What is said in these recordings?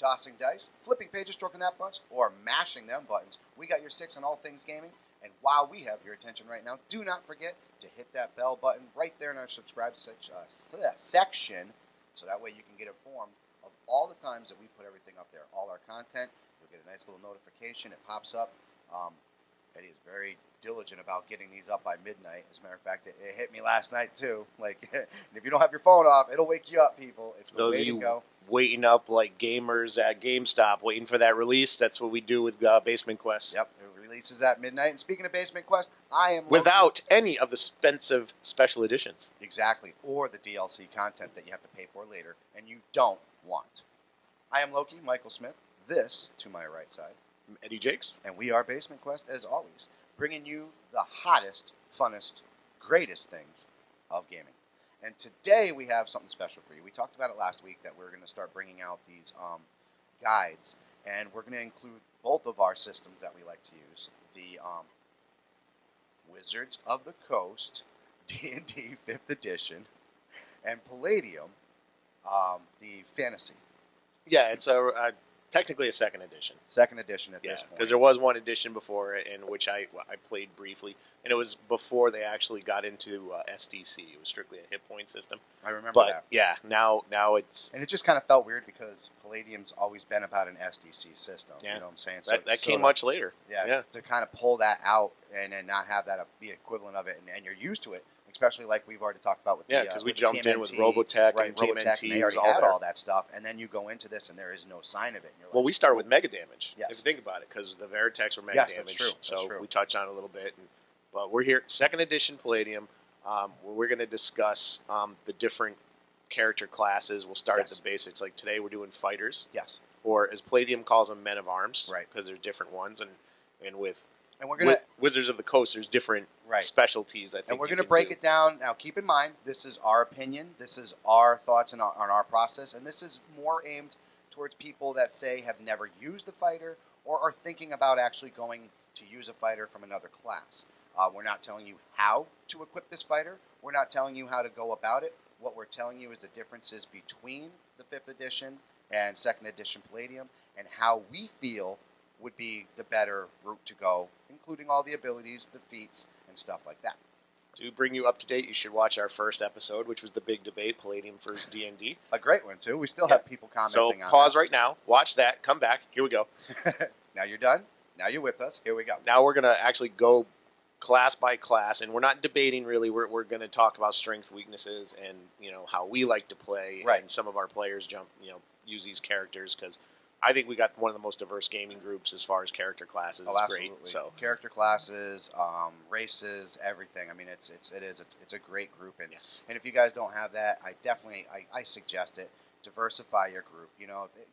tossing dice, flipping pages, stroking that punch, or mashing them buttons, we got your 6 on all things gaming. And while we have your attention right now, do not forget to hit that bell button right there in our subscribe section, so that way you can get informed of all the times that we put everything up there, all our content. You'll get a nice little notification. It pops up. Eddie is very diligent about getting these up by midnight. As a matter of fact, it hit me last night too. Like, if you don't have your phone off, it'll wake you up, people. It's the way to go. Waiting up like gamers at GameStop, waiting for that release. That's what we do with Basement Quest. Yep, it releases at midnight. And speaking of Basement Quest, I am without any of the expensive special editions. Exactly, or the DLC content that you have to pay for later, and you don't want. I am Loki, Michael Smith. This, to my right side, Eddie Jakes. And we are Basement Quest, as always, bringing you the hottest, funnest, greatest things of gaming. And today we have something special for you. We talked about it last week that we're going to start bringing out these guides, and we're going to include both of our systems that we like to use. The Wizards of the Coast, D&D 5th edition, and Palladium, the fantasy. Yeah, it's technically a second edition. Second edition at this point. Because there was one edition before in which I played briefly, and it was before they actually got into SDC. It was strictly a hit point system. I remember that. Yeah, now it's... And it just kind of felt weird because Palladium's always been about an SDC system. Yeah. You know what I'm saying? So that came much later. Yeah, to kind of pull that out and not have that be equivalent of it, and you're used to it. Especially like we've already talked about with because we jumped in with Robotech and TMNT. And they already had all that stuff, and then you go into this and there is no sign of it. And you're like, we start with Mega Damage, yes. if you think about it, because the Veritechs were Mega Damage. That's true. So we touched on it a little bit. But we're here, second edition Palladium. We're going to discuss the different character classes. We'll start at the basics. Like today we're doing fighters. Yes. Or as Palladium calls them, Men of Arms. Right. Because there's different ones. And with Wizards of the Coast, there's different specialties, I think. And we're going to break it down. Now, keep in mind, this is our opinion. This is our thoughts on our process. And this is more aimed towards people that, say, have never used a fighter or are thinking about actually going to use a fighter from another class. We're not telling you how to equip this fighter. We're not telling you how to go about it. What we're telling you is the differences between the 5th edition and 2nd edition Palladium and how we feel would be the better route to go, including all the abilities, the feats, and stuff like that. To bring you up to date, you should watch our first episode, which was the big debate, Palladium versus D&D. A great one, too. We still have people commenting on So pause right now, watch that, come back, here we go. Now you're done. Now you're with us. Here we go. Now we're going to actually go class by class, and we're not debating really. We're going to talk about strengths, weaknesses, and how we like to play. Right. And some of our players use these characters because I think we got one of the most diverse gaming groups as far as character classes. Oh, it's absolutely. Great. So character classes, races, everything. I mean, it's a great group, and and if you guys don't have that, I suggest it. Diversify your group.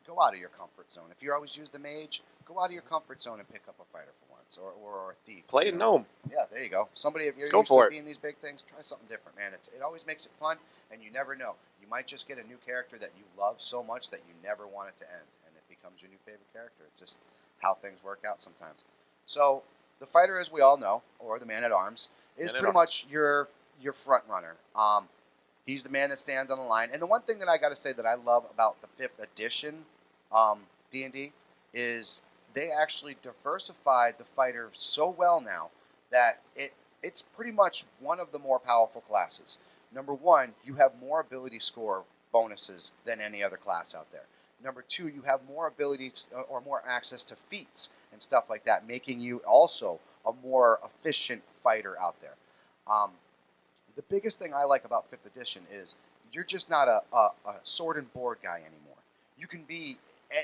Go out of your comfort zone. If you always use the mage, go out of your comfort zone and pick up a fighter for once, or a thief. Play a gnome. Yeah, there you go. Somebody, if you're go used for to it. being these big things, try something different, man. It always makes it fun, and you never know. You might just get a new character that you love so much that you never want it to end, and it becomes your new favorite character. It's just how things work out sometimes. So the fighter, as we all know, or the man-at-arms, is pretty much your front runner. He's the man that stands on the line. And the one thing that I got to say that I love about the 5th edition D&D is they actually diversified the fighter so well now that it's pretty much one of the more powerful classes. Number one, you have more ability score bonuses than any other class out there. Number two, you have more abilities or more access to feats and stuff like that, making you also a more efficient fighter out there. The biggest thing I like about 5th edition is you're just not a sword and board guy anymore. You can be,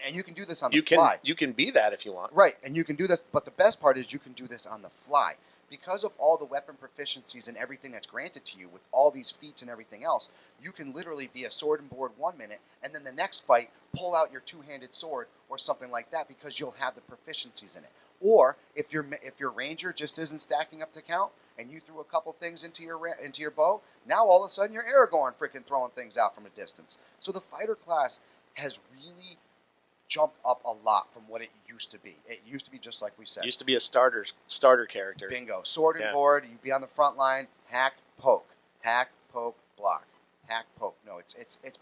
and you can do this on the fly. You can be that if you want. Right, and you can do this, but the best part is you can do this on the fly. Because of all the weapon proficiencies and everything that's granted to you with all these feats and everything else, you can literally be a sword and board 1 minute, and then the next fight, pull out your two-handed sword or something like that because you'll have the proficiencies in it. Or if your ranger just isn't stacking up to count, and you threw a couple things into your bow, now all of a sudden you're Aragorn freaking throwing things out from a distance. So the fighter class has really jumped up a lot from what it used to be. It used to be just like we said. It used to be a starter character. Bingo. Sword and board, you'd be on the front line, hack, poke, block, hack, poke. No, it's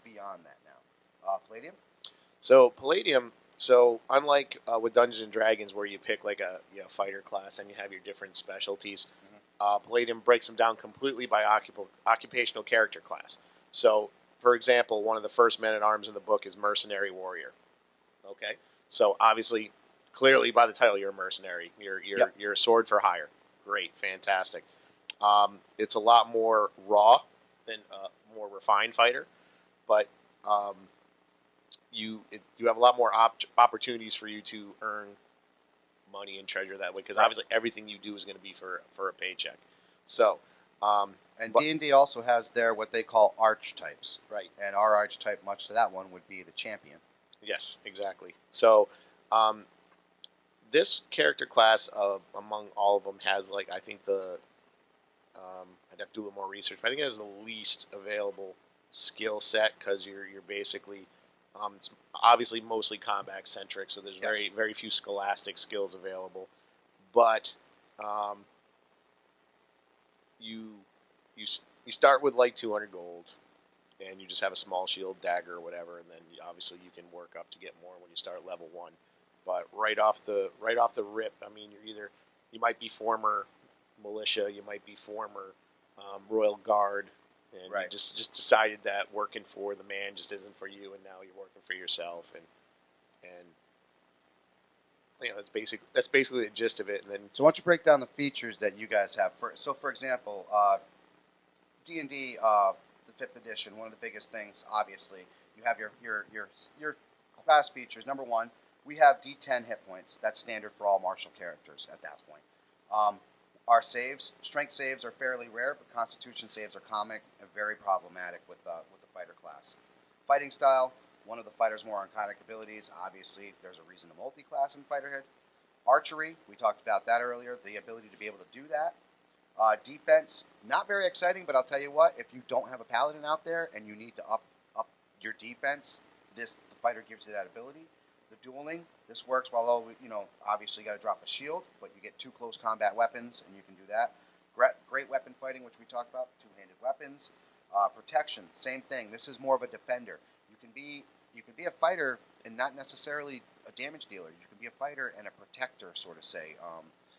beyond that now. Palladium? So Palladium, So unlike with Dungeons and Dragons, where you pick like a fighter class and you have your different specialties, Palladium breaks them down completely by occupational character class. So, for example, one of the first men at arms in the book is mercenary warrior. Okay, so obviously, clearly by the title, you're a mercenary. You're a sword for hire. Great, fantastic. It's a lot more raw than a more refined fighter, but you have a lot more opportunities for you to earn money and treasure that way, because obviously everything you do is going to be for a paycheck. So, and D&D also has their what they call archetypes, right? And our archetype, much to that one, would be the champion. Yes, exactly. So, this character class, among all of them, has like I think I'd have to do a little more research, but I think it has the least available skill set, because you're basically it's obviously mostly combat centric, so there's very few scholastic skills available. But you start with like 200 gold, and you just have a small shield, dagger, or whatever, and then obviously you can work up to get more when you start level 1. But right off the rip, I mean, you might be former militia, you might be former Royal Guard, and you just decided that working for the man just isn't for you, and now you're working for yourself, and that's basically the gist of it. And then, so why don't you break down the features that you guys have? For example, D&D, the 5th edition, one of the biggest things, obviously, you have your class features. Number 1, we have D10 hit points. That's standard for all martial characters at that point. Our strength saves are fairly rare, but constitution saves are common and very problematic with the fighter class. Fighting style, one of the fighter's more iconic abilities. Obviously, there's a reason to multi-class in Fighterhead. Archery, we talked about that earlier, the ability to be able to do that. Defense, not very exciting, but I'll tell you what, if you don't have a paladin out there and you need to up your defense, the fighter gives you that ability. The dueling, this works while, obviously you got to drop a shield, but you get 2 close combat weapons, and you can do that. Great weapon fighting, which we talked about, 2-handed weapons. Protection, same thing. This is more of a defender. You can be a fighter and not necessarily a damage dealer. You can be a fighter and a protector, sort of say.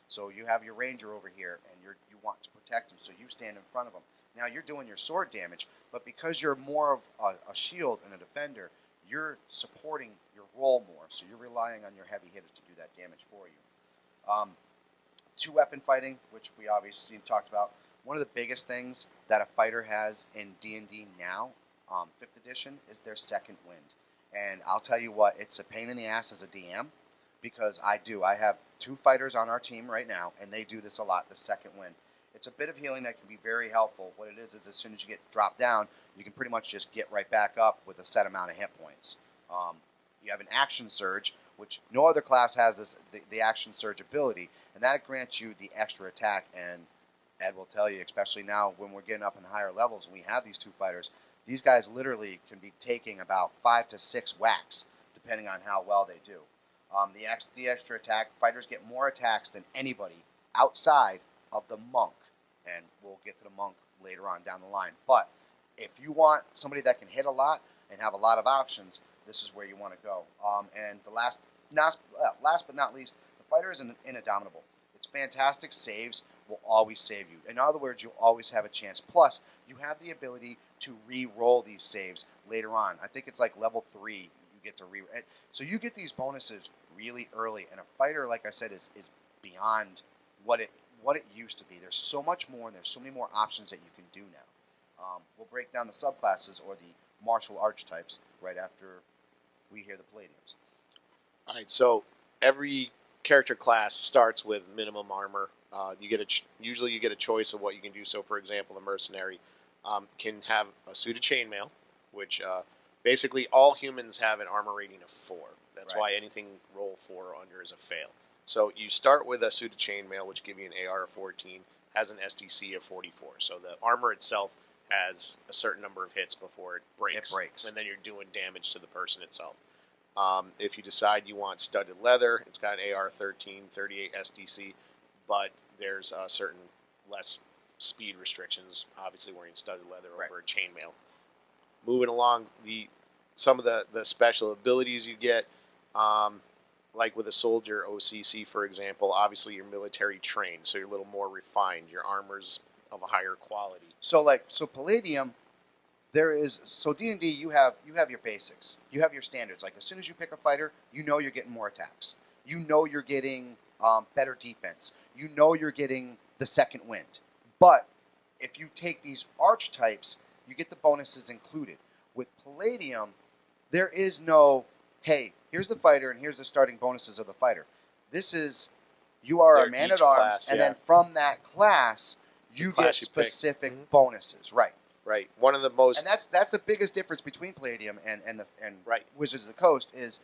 So you have your ranger over here, and you want to protect him, so you stand in front of him. Now you're doing your sword damage, but because you're more of a shield and a defender, you're supporting your role more, so you're relying on your heavy hitters to do that damage for you. 2-weapon fighting, which we obviously talked about. One of the biggest things that a fighter has in D&D now, 5th edition, is their second wind. And I'll tell you what, it's a pain in the ass as a DM, because I have 2 fighters on our team right now, and they do this a lot, the second wind. It's a bit of healing that can be very helpful. What it is as soon as you get dropped down, you can pretty much just get right back up with a set amount of hit points. You have an action surge, which no other class has the action surge ability, and that grants you the extra attack. And Ed will tell you, especially now when we're getting up in higher levels and we have these 2 fighters, these guys literally can be taking about 5 to 6 whacks, depending on how well they do. The extra attack, fighters get more attacks than anybody outside of the monk, and we'll get to the monk later on down the line. But if you want somebody that can hit a lot and have a lot of options, this is where you want to go. And the last but not least, the fighter is indomitable. It's fantastic. Saves will always save you. In other words, you'll always have a chance. Plus, you have the ability to re-roll these saves later on. I think it's like level 3 you get to re-roll. So you get these bonuses really early, and a fighter, like I said, is beyond what it used to be. There's so much more, and there's so many more options that you can do now. We'll break down the subclasses or the martial archetypes right after we hear the Palladiums. All right, so every character class starts with minimum armor. Usually you get a choice of what you can do. So, for example, the mercenary can have a suit of chainmail, which basically all humans have an armor rating of 4. That's why anything roll 4 or under is a fail. So you start with a suit of chainmail, which gives you an AR of 14, has an SDC of 44. So the armor itself has a certain number of hits before it breaks. And then you're doing damage to the person itself. If you decide you want studded leather, it's got an AR 13, 38 SDC, but there's certain less speed restrictions, obviously wearing studded leather over a chainmail. Moving along, some of the special abilities you get, Like with a soldier OCC, for example, obviously you're military trained, so you're a little more refined. Your armor's of a higher quality. So Palladium, D&D. You have your basics. You have your standards. Like as soon as you pick a fighter, you know you're getting more attacks. You know you're getting better defense. You know you're getting the second wind. But if you take these archetypes, you get the bonuses included. With Palladium, there is no, hey, here's the fighter and here's the starting bonuses of the fighter. This is, you are a man-at-arms, and then from that class, you get specific bonuses. Right. Right. One of the most... And that's the biggest difference between Palladium and right. Wizards of the Coast is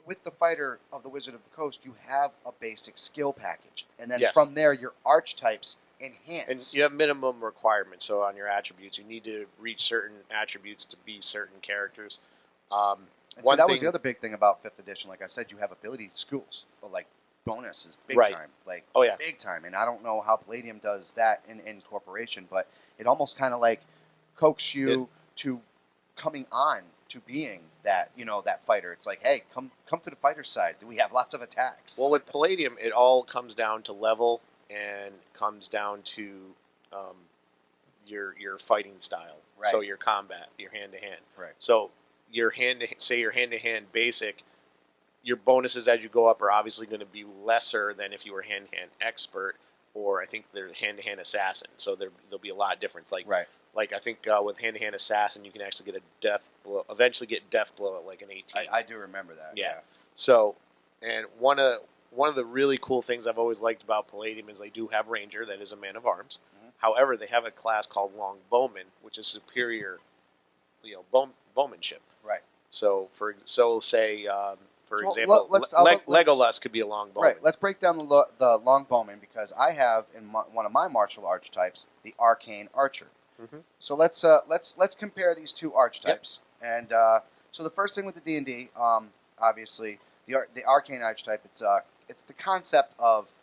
with the fighter of the Wizard of the Coast, you have a basic skill package. And then from there, your archetypes enhance. And you have minimum requirements. So on your attributes, you need to reach certain attributes to be certain characters. And so that was the other big thing about 5th edition. Like I said, you have ability schools, like bonuses, big time. Like, big time. And I don't know how Palladium does that in Corporation, but it almost kind of like coaxes you to coming on to being that, that fighter. It's like, hey, come to the fighter side. We have lots of attacks. Well, with Palladium, it all comes down to level and comes down to your fighting style. Right. So your combat, your hand-to-hand. Right. So your hand-to-hand basic, your bonuses as you go up are obviously going to be lesser than if you were hand-to-hand expert, or I think they're hand-to-hand assassin. So there'll be a lot of difference. Like I think with hand-to-hand assassin, you can actually get a death blow. Eventually, get death blow at like an 18. I do remember that. Yeah. So, and one of the really cool things I've always liked about Palladium is they do have Ranger, that is a man of arms. Mm-hmm. However, they have a class called Longbowman, which is superior, bowmanship. Right. So for example, Legolas could be a Longbowman. Right. Let's break down the Longbowman, because I have in one of my martial archetypes the Arcane Archer. Mm-hmm. So let's compare these two archetypes. Yep. And so the first thing with the D&D, obviously the Arcane archetype, it's the concept of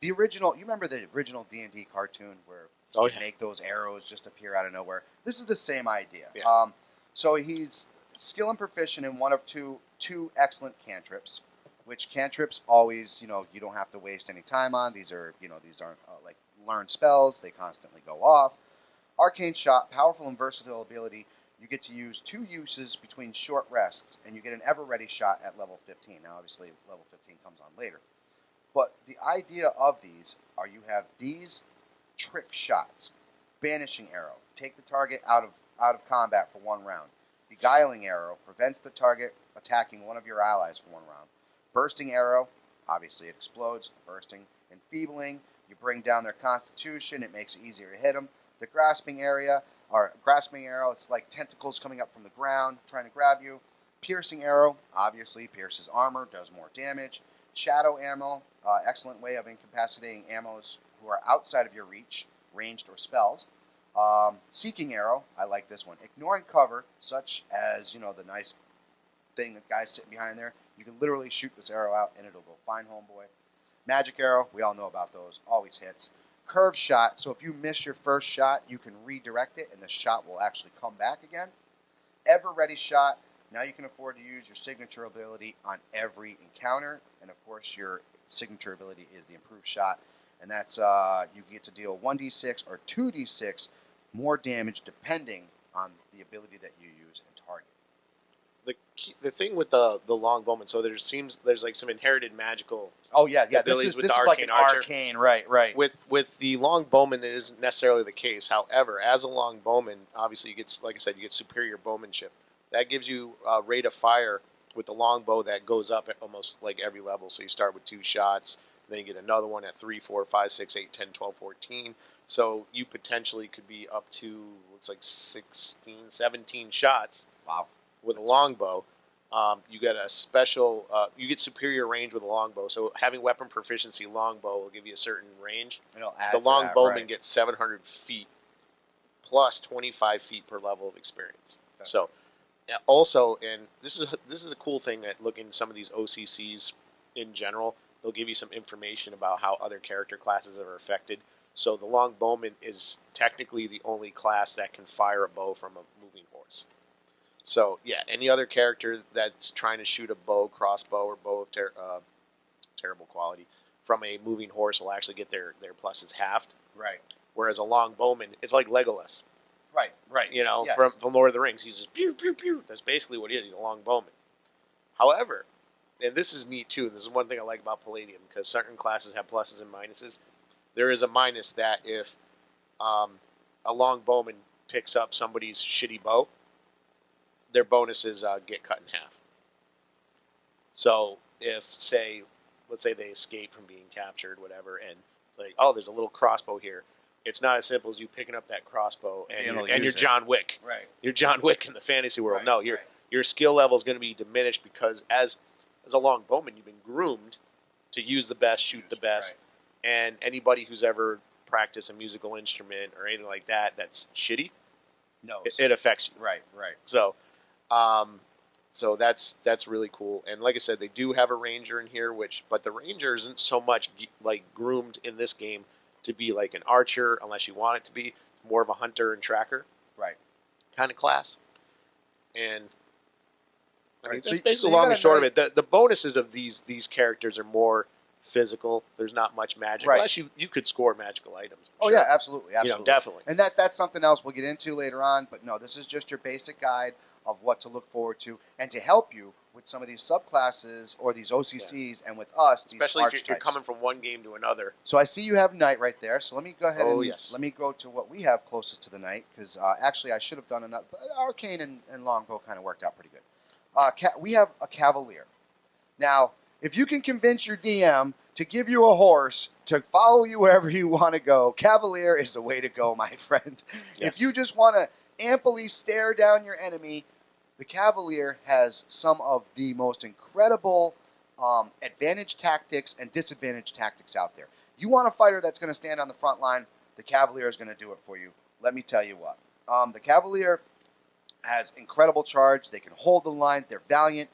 the original. You remember the original D&D cartoon where you make those arrows just appear out of nowhere? This is the same idea. Yeah. So he's skill and proficient in one of two excellent cantrips, which cantrips always, you don't have to waste any time on. These aren't like learned spells. They constantly go off. Arcane Shot, powerful and versatile ability. You get to use 2 uses between short rests, and you get an ever-ready shot at level 15. Now, obviously, level 15 comes on later. But the idea of these are you have these trick shots. Banishing Arrow, take the target out of combat for 1 round. Beguiling Arrow prevents the target attacking one of your allies for 1 round. Bursting Arrow, obviously it explodes, bursting. Enfeebling, you bring down their constitution, it makes it easier to hit them. The Grasping Arrow, it's like tentacles coming up from the ground, trying to grab you. Piercing Arrow, obviously pierces armor, does more damage. Shadow Ammo, excellent way of incapacitating ammos who are outside of your reach, ranged or spells. Seeking Arrow, I like this one. Ignoring cover, such as, the nice thing that guy's sitting behind there. You can literally shoot this arrow out and it'll go fine, homeboy. Magic Arrow, we all know about those, always hits. Curve Shot, so if you miss your first shot, you can redirect it and the shot will actually come back again. Ever Ready Shot, now you can afford to use your signature ability on every encounter, and of course your signature ability is the Improved Shot, and that's you get to deal 1d6 or 2d6 more damage depending on the ability that you use and target. The thing with the Longbowman, so there's like some inherited magical abilities with this the is Arcane like an Archer. Arcane, right. With the Longbowman, it isn't necessarily the case. However, as a Longbowman, obviously you get, like I said, you get superior bowmanship. That gives you a rate of fire with the longbow that goes up at almost like every level. So you start with 2 shots, then you get another one at 3, 4, 5, 6, 8, 10, 12, 14. So you potentially could be up to, looks like 16, 17 shots. Wow. With a longbow. You get a special, you get superior range with a longbow. So having weapon proficiency, longbow will give you a certain range. The Longbowman gets 700 feet plus 25 feet per level of experience. So also, and this is a cool thing that look in some of these OCCs in general, they'll give you some information about how other character classes are affected. So the Longbowman is technically the only class that can fire a bow from a moving horse. So yeah, any other character that's trying to shoot a crossbow, or bow of terrible quality from a moving horse will actually get their pluses halved. Right. Whereas a longbowman, it's like Legolas. Right. Right. You know, Yes. from Lord of the Rings, he's just pew pew pew. That's basically what he is. He's a longbowman. However, and this is neat too. And this is one thing I like about Palladium, because certain classes have pluses and minuses. There is a minus that if a longbowman picks up somebody's shitty bow, their bonuses get cut in half. So if, let's say they escape from being captured, whatever, and it's like, oh, there's a little crossbow here. It's not as simple as you picking up that crossbow and you're John Wick. Right. You're John Wick in the fantasy world. Right, No, right. your skill level is going to be diminished, because as a longbowman, you've been groomed to use the best, shoot the best, Right. and anybody who's ever practiced a musical instrument or anything like that that's shitty, No. it affects you. Right. Right. So, so that's really cool. And like I said, they do have a ranger in here, but the ranger isn't so much like groomed in this game to be like an archer, unless you want it to be. It's more of a hunter and tracker, Right. kind of class. And I mean, Right. that's So basically you long got and a short nice- of it. The bonuses of these characters are more physical. There's not much magic, Right. unless you could score magical items. Oh Sure. yeah, absolutely, absolutely. Definitely. And that's something else we'll get into later on. But no, this is just your basic guide of what to look forward to, and to help you with some of these subclasses or these OCCs, and with us, these Especially if you're archetypes. coming from one game to another. So I see you have Knight right there. So let me go ahead Oh, and yes. let me go to what we have closest to the Knight, because actually I should have done another. Arcane and Longbow kind of worked out pretty good. We have a Cavalier. Now, if you can convince your DM to give you a horse to follow you wherever you want to go, Cavalier is the way to go, my friend. Yes. If you just want to amply stare down your enemy, the Cavalier has some of the most incredible advantage tactics and disadvantage tactics out there. You want a fighter that's going to stand on the front line, the Cavalier is going to do it for you. Let me tell you what. The Cavalier has incredible charge. They can hold the line. They're valiant.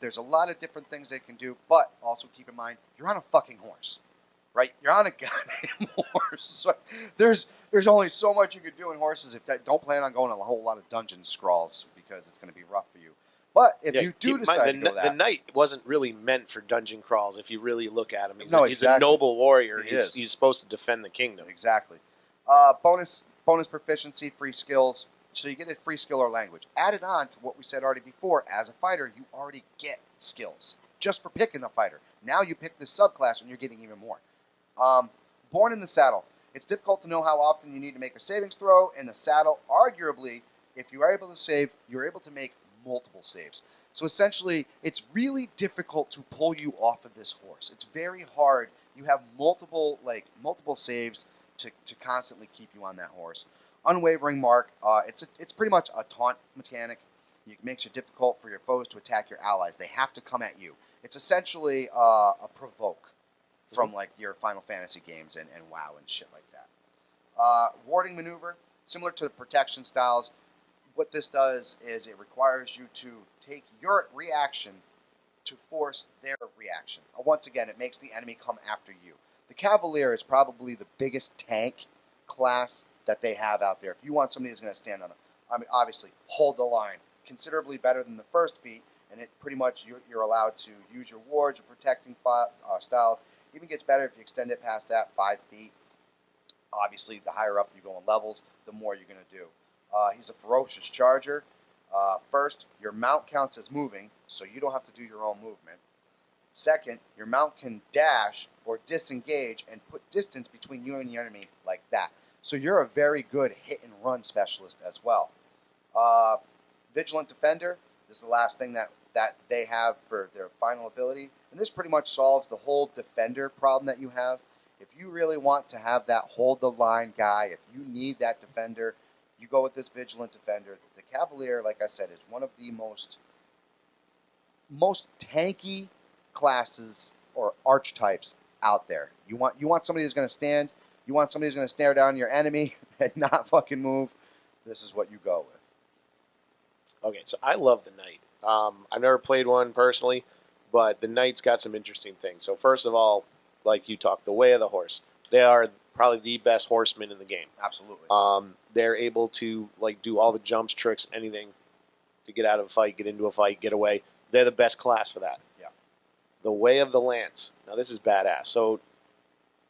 There's a lot of different things they can do, but also keep in mind, you're on a fucking horse, right? You're on a goddamn horse. So there's only so much you could do in horses. Don't plan on going on a whole lot of dungeon scrawls, because it's going to be rough for you. But if you do keep in decide mind, to go that, the knight wasn't really meant for dungeon crawls. If you really look at him, he's a exactly. noble warrior. He is. He's supposed to defend the kingdom. Exactly. Bonus proficiency, free skills. So you get a free skill or language. Added on to what we said already before, as a fighter, you already get skills just for picking the fighter. Now you pick this subclass and you're getting even more. Born in the saddle. It's difficult to know how often you need to make a savings throw in the saddle. Arguably, if you are able to save, you're able to make multiple saves. So essentially, it's really difficult to pull you off of this horse. It's very hard. You have multiple saves to constantly keep you on that horse. Unwavering mark. It's pretty much a taunt mechanic. It makes it difficult for your foes to attack your allies. They have to come at you. It's essentially a provoke from like your Final Fantasy games and WoW and shit like that. Warding maneuver, similar to the protection styles. What this does is it requires you to take your reaction to force their reaction. Once again, it makes the enemy come after you. The Cavalier is probably the biggest tank class that they have out there. If you want somebody who's going to stand on obviously, hold the line. Considerably better than the first feat, and it pretty much you're allowed to use your wards or protecting styles. Even gets better if you extend it past that 5 feet. Obviously, the higher up you go in levels, the more you're going to do. He's a ferocious charger. First, your mount counts as moving, so you don't have to do your own movement. Second, your mount can dash or disengage and put distance between you and the enemy like that. So you're a very good hit and run specialist as well. Vigilant Defender. This is the last thing that they have for their final ability. And this pretty much solves the whole defender problem that you have. If you really want to have that hold the line guy, if you need that defender, you go with this Vigilant Defender. The Cavalier, like I said, is one of the most tanky classes or archetypes out there. You want somebody who's going to stand. You want somebody who's going to stare down your enemy and not fucking move. This is what you go with. Okay, so I love the knight. I've never played one personally, but the knight's got some interesting things. So first of all, like you talked, the way of the horse. They are probably the best horsemen in the game. Absolutely. They're able to like do all the jumps, tricks, anything to get out of a fight, get into a fight, get away. They're the best class for that. Yeah. The Way of the Lance. Now, this is badass. So,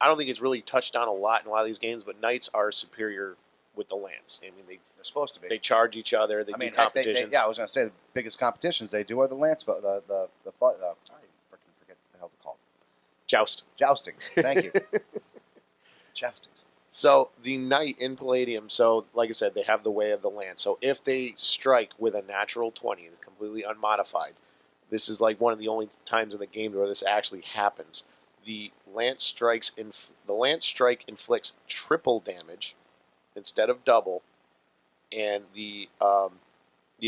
I don't think it's really touched on a lot in a lot of these games, but knights are superior with the lance. I mean, they're supposed to be. They charge each other. They do competitions. I was going to say the biggest competitions they do are the lance, I freaking forget what the hell they're called. Joustings. Thank you. Joustings. So the knight in Palladium. So, like I said, they have the Way of the Lance. So if they strike with a natural 20, completely unmodified, this is like one of the only times in the game where this actually happens. The lance strike inflicts triple damage instead of double, and the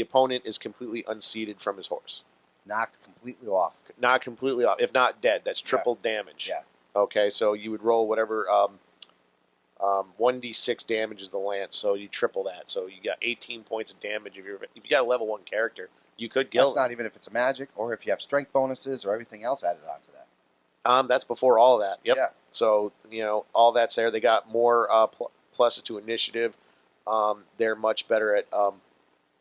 opponent is completely unseated from his horse. Knocked completely off. Not completely off, if not dead. That's triple damage. Yeah. Okay, so you would roll whatever 1d6 damage is the lance, so you triple that. So you got 18 points of damage. If you got a level 1 character, you could kill That's not even if it's a magic or if you have strength bonuses or everything else added onto that. That's before all of that. Yep. Yeah. So, all that's there. They got more pluses to initiative. They're much better at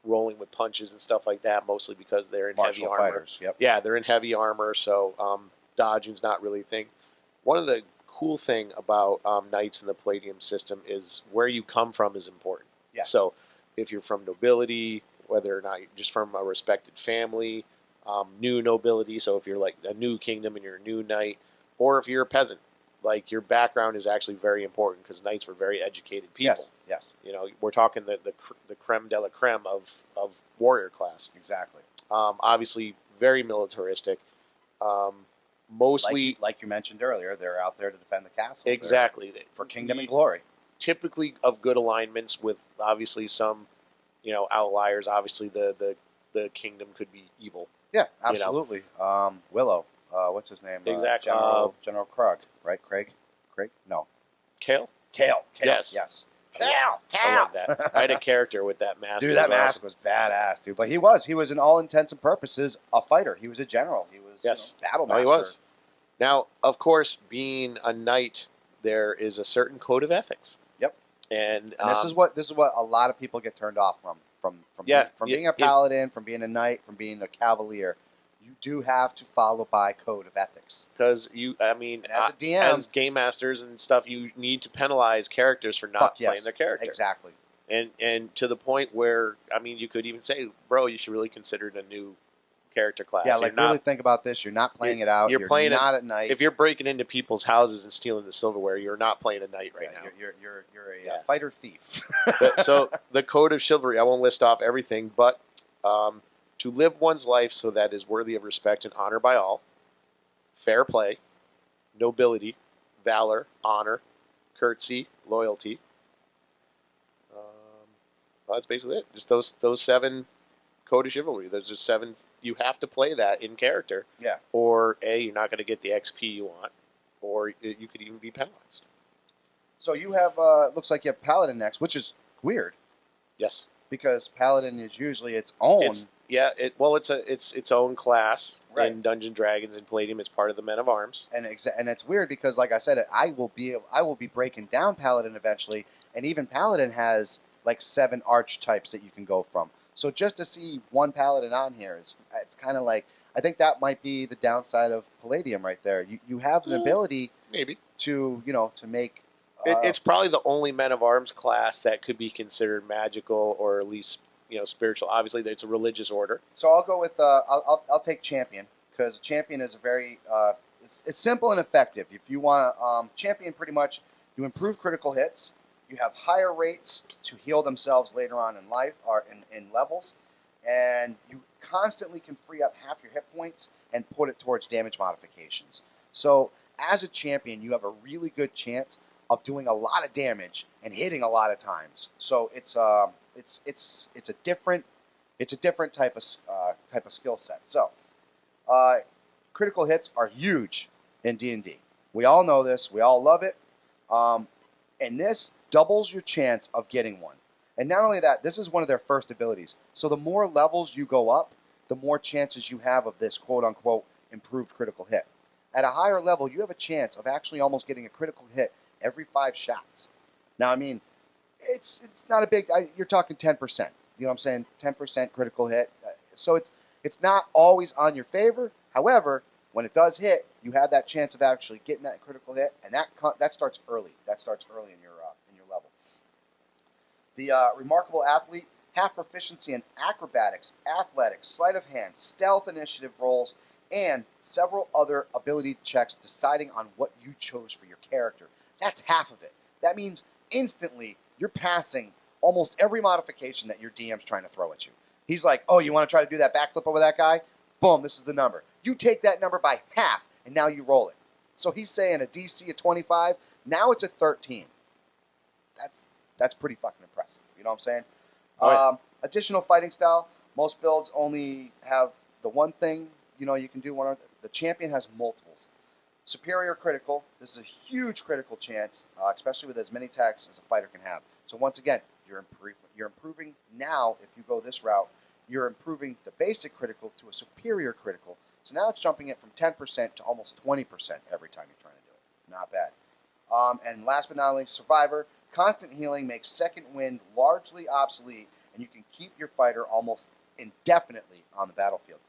rolling with punches and stuff like that, mostly because they're in Martial heavy armor. Fighters. Yep. Yeah, they're in heavy armor, so dodging's not really a thing. One of the cool thing about knights in the Palladium system is where you come from is important. Yes. So, if you're from nobility, whether or not you're just from a respected family, new nobility, so if you're like a new kingdom and you're a new knight, or if you're a peasant, like your background is actually very important because knights were very educated people. Yes. We're talking the creme de la creme of warrior class. Exactly. Obviously, very militaristic. Mostly, like you mentioned earlier, they're out there to defend the castle. Exactly. For kingdom and glory. Typically of good alignments with obviously some, outliers. Obviously, the kingdom could be evil. Yeah, absolutely. Willow. What's his name? Exactly. General Krug, right? Craig? No. Kale? Kale. Yes. Kale. I love that. I had a character with that mask. Dude, that mask was badass, dude. But he was in all intents and purposes a fighter. He was a general. He was battle master. He was. Now, of course, being a knight, there is a certain code of ethics. Yep. And this is what a lot of people get turned off from being a paladin, from being a knight, from being a cavalier. You do have to follow by code of ethics. Because, as a DM, as game masters and stuff, you need to penalize characters for not playing their character. Exactly. And to the point where, you could even say, bro, you should really consider it a new character class. Yeah, really think about this. You're not playing it out. You're playing not at night. If you're breaking into people's houses and stealing the silverware, you're not playing a knight right now. You're a fighter thief. So the code of chivalry, I won't list off everything, but to live one's life so that is worthy of respect and honor by all, fair play, nobility, valor, honor, courtesy, loyalty. That's basically it. Just those 7 code of chivalry. There's just 7. You have to play that in character. Yeah. Or you're not going to get the XP you want, or you could even be penalized. So you have, it looks like you have Paladin next, which is weird. Yes. Because Paladin is usually its own. It's its own class in Dungeons and Dragons and Palladium. It's part of the Men of Arms. And it's weird because, like I said, I will be breaking down Paladin eventually, and even Paladin has like 7 archetypes that you can go from. So just to see one Paladin on here, it's kind of like, I think that might be the downside of Palladium right there. You have an ability maybe to make. It's probably the only Men of Arms class that could be considered magical or at least spiritual. Obviously, it's a religious order. So I'll go with I'll take Champion because Champion is a very it's simple and effective. If you want to Champion, pretty much you improve critical hits. You have higher rates to heal themselves later on in life or in levels, and you constantly can free up half your hit points and put it towards damage modifications. So as a champion, you have a really good chance of doing a lot of damage and hitting a lot of times. So it's a different type of skill set. So critical hits are huge in D&D. We all know this. We all love it. And this doubles your chance of getting one. And not only that, this is one of their first abilities. So the more levels you go up, the more chances you have of this quote-unquote improved critical hit. At a higher level, you have a chance of actually almost getting a critical hit every 5 shots. Now, it's not a big... you're talking 10%. You know what I'm saying? 10% critical hit. So it's not always on your favor. However, when it does hit, you have that chance of actually getting that critical hit, and that starts early. That starts early in your level. The remarkable athlete, half proficiency in acrobatics, athletics, sleight of hand, stealth initiative rolls, and several other ability checks deciding on what you chose for your character. That's half of it. That means instantly you're passing almost every modification that your DM's trying to throw at you. He's like, oh, you want to try to do that backflip over that guy? Boom, this is the number. You take that number by half, and now you roll it. So he's saying a DC of 25, now it's a 13. That's pretty fucking impressive. You know what I'm saying? Oh, yeah. Additional fighting style. Most builds only have the one thing, you can do. The champion has multiples. Superior critical. This is a huge critical chance, especially with as many attacks as a fighter can have. So once again, you're improving now. If you go this route, you're improving the basic critical to a superior critical. So now it's jumping it from 10% to almost 20% every time you're trying to do it. Not bad. And last but not least, survivor. Constant healing makes second wind largely obsolete, and you can keep your fighter almost indefinitely on the battlefield.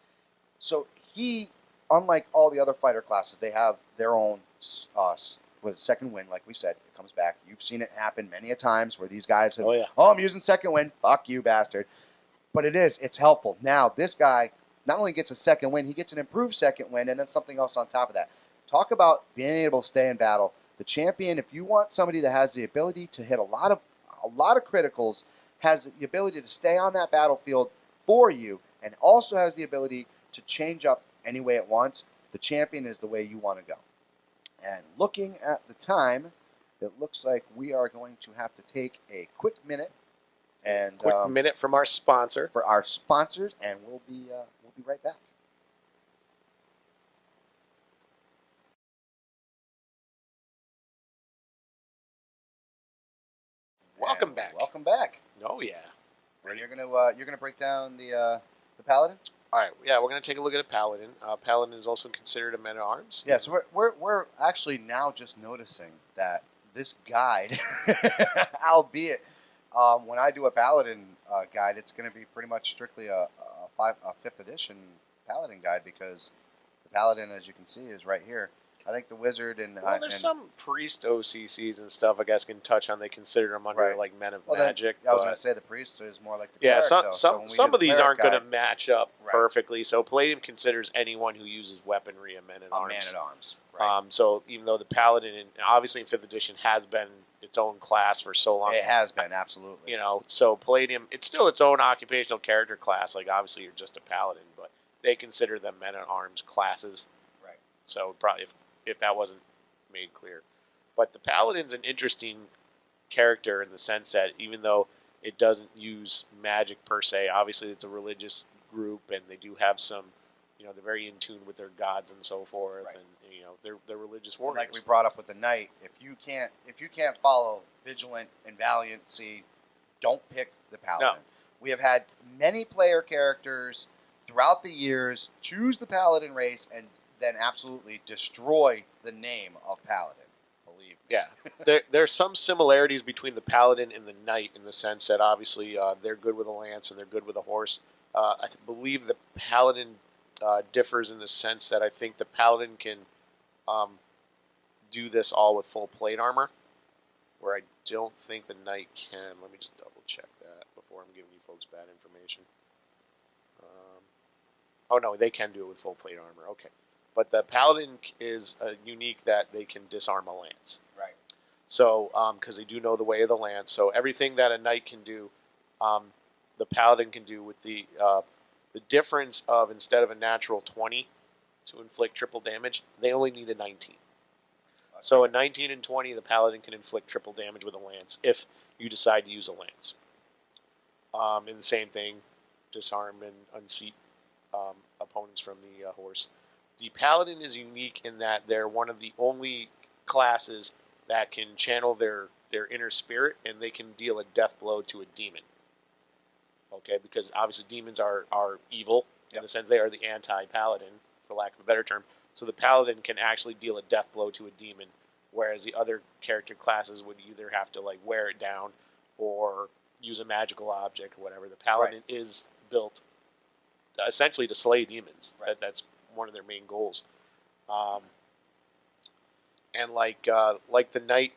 So he, unlike all the other fighter classes, they have their own with second wind, like we said, it comes back. You've seen it happen many a times where these guys have, I'm using second wind. Fuck you, bastard. But it's helpful. Now, this guy not only gets a second wind, he gets an improved second wind, and then something else on top of that. Talk about being able to stay in battle. The champion, if you want somebody that has the ability to hit a lot of criticals, has the ability to stay on that battlefield for you, and also has the ability to change up any way it wants, the champion is the way you want to go. And looking at the time, it looks like we are going to have to take a quick minute. And quick minute from our sponsor. For our sponsors, and we'll be right back. Welcome back. Welcome back. Oh yeah. And you're gonna break down the Paladin. All right. Yeah, we're gonna take a look at a Paladin. Paladin is also considered a man at arms. Yeah. So we're actually now just noticing that this guide, albeit when I do a Paladin guide, it's going to be pretty much strictly a 5th edition Paladin guide, because the Paladin, as you can see, is right here. I think the Wizard and there's some priest OCCs and stuff I guess can touch on. They consider them under like Men of Magic. I was going to say the priest is more like the cleric, some of these aren't going to match up perfectly. So Palladium considers anyone who uses weaponry a man at arms. Man at arms. Right. So even though the Paladin, obviously in 5th edition, has been its own class for so long, it has been absolutely. So Palladium, it's still its own occupational character class. Like obviously you're just a Paladin, but they consider them men at arms classes. Right. So probably if that wasn't made clear. But the Paladin's an interesting character in the sense that even though it doesn't use magic per se, obviously it's a religious group and they do have some, they're very in tune with their gods and so forth, and they're religious warriors. Like we brought up with the knight, if you can't follow vigilant and valiancy, don't pick the Paladin. No. We have had many player characters throughout the years choose the Paladin race and then absolutely destroy the name of Paladin. Believe me. Yeah, there's some similarities between the Paladin and the Knight in the sense that obviously they're good with a lance and they're good with a horse. I believe the Paladin differs in the sense that I think the Paladin can do this all with full plate armor, where I don't think the Knight can. Let me just double check that before I'm giving you folks bad information. Oh no, they can do it with full plate armor. Okay. But the Paladin is unique that they can disarm a lance. Right. So, because they do know the way of the lance. So everything that a knight can do, the Paladin can do with the difference of instead of a natural 20 to inflict triple damage, they only need a 19. Okay. So a 19 and 20, the Paladin can inflict triple damage with a lance if you decide to use a lance. And the same thing, disarm and unseat opponents from the horse. The Paladin is unique in that they're one of the only classes that can channel their inner spirit, and they can deal a death blow to a demon. Okay, because obviously demons are evil in the sense they are the anti-Paladin, for lack of a better term. So the Paladin can actually deal a death blow to a demon, whereas the other character classes would either have to wear it down or use a magical object or whatever. The Paladin is built essentially to slay demons. That's one of their main goals. And like the knight,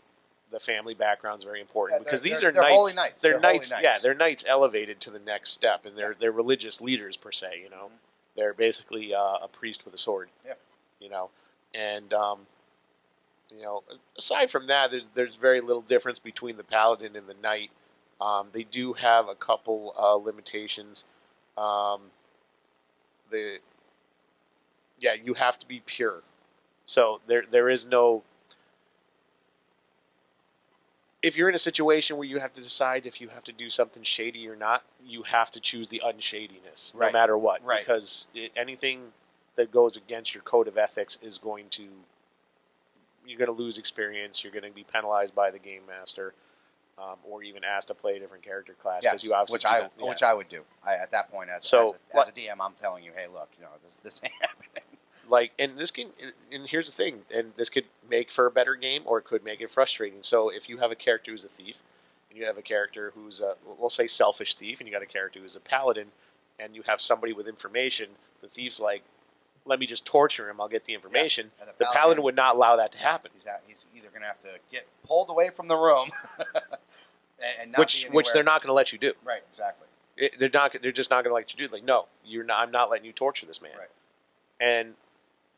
the family background is very important because these are they're knights. Holy knights. They're knights. Holy Yeah, they're knights elevated to the next step, and they're religious leaders per se. You know, they're basically a priest with a sword. Yeah. You know, and you know, aside from that, there's very little difference between the paladin and the knight. They do have a couple limitations. You have to be pure. So there is no. If you're in a situation where you have to decide if you have to do something shady or not, you have to choose the unshadiness, no matter what. Right. Because anything that goes against your code of ethics is going to, you're going to lose experience. You're going to be penalized by the game master, or even asked to play a different character class. Yes, You obviously which I would do. At that point, as a DM, I'm telling you, hey, look, this ain't happening. And here's the thing, and this could make for a better game, or it could make it frustrating. So if you have a character who's a thief, and you have a character who's we'll say selfish thief, and you got a character who's a paladin, and you have somebody with information, the thief's like, let me just torture him, I'll get the information. Yeah. The paladin would not allow that to happen. He's either going to have to get pulled away from the room, and not which they're not going to let you do. Right, exactly. They're just not going to let you do. Like, no, you're not. I'm not letting you torture this man. Right. And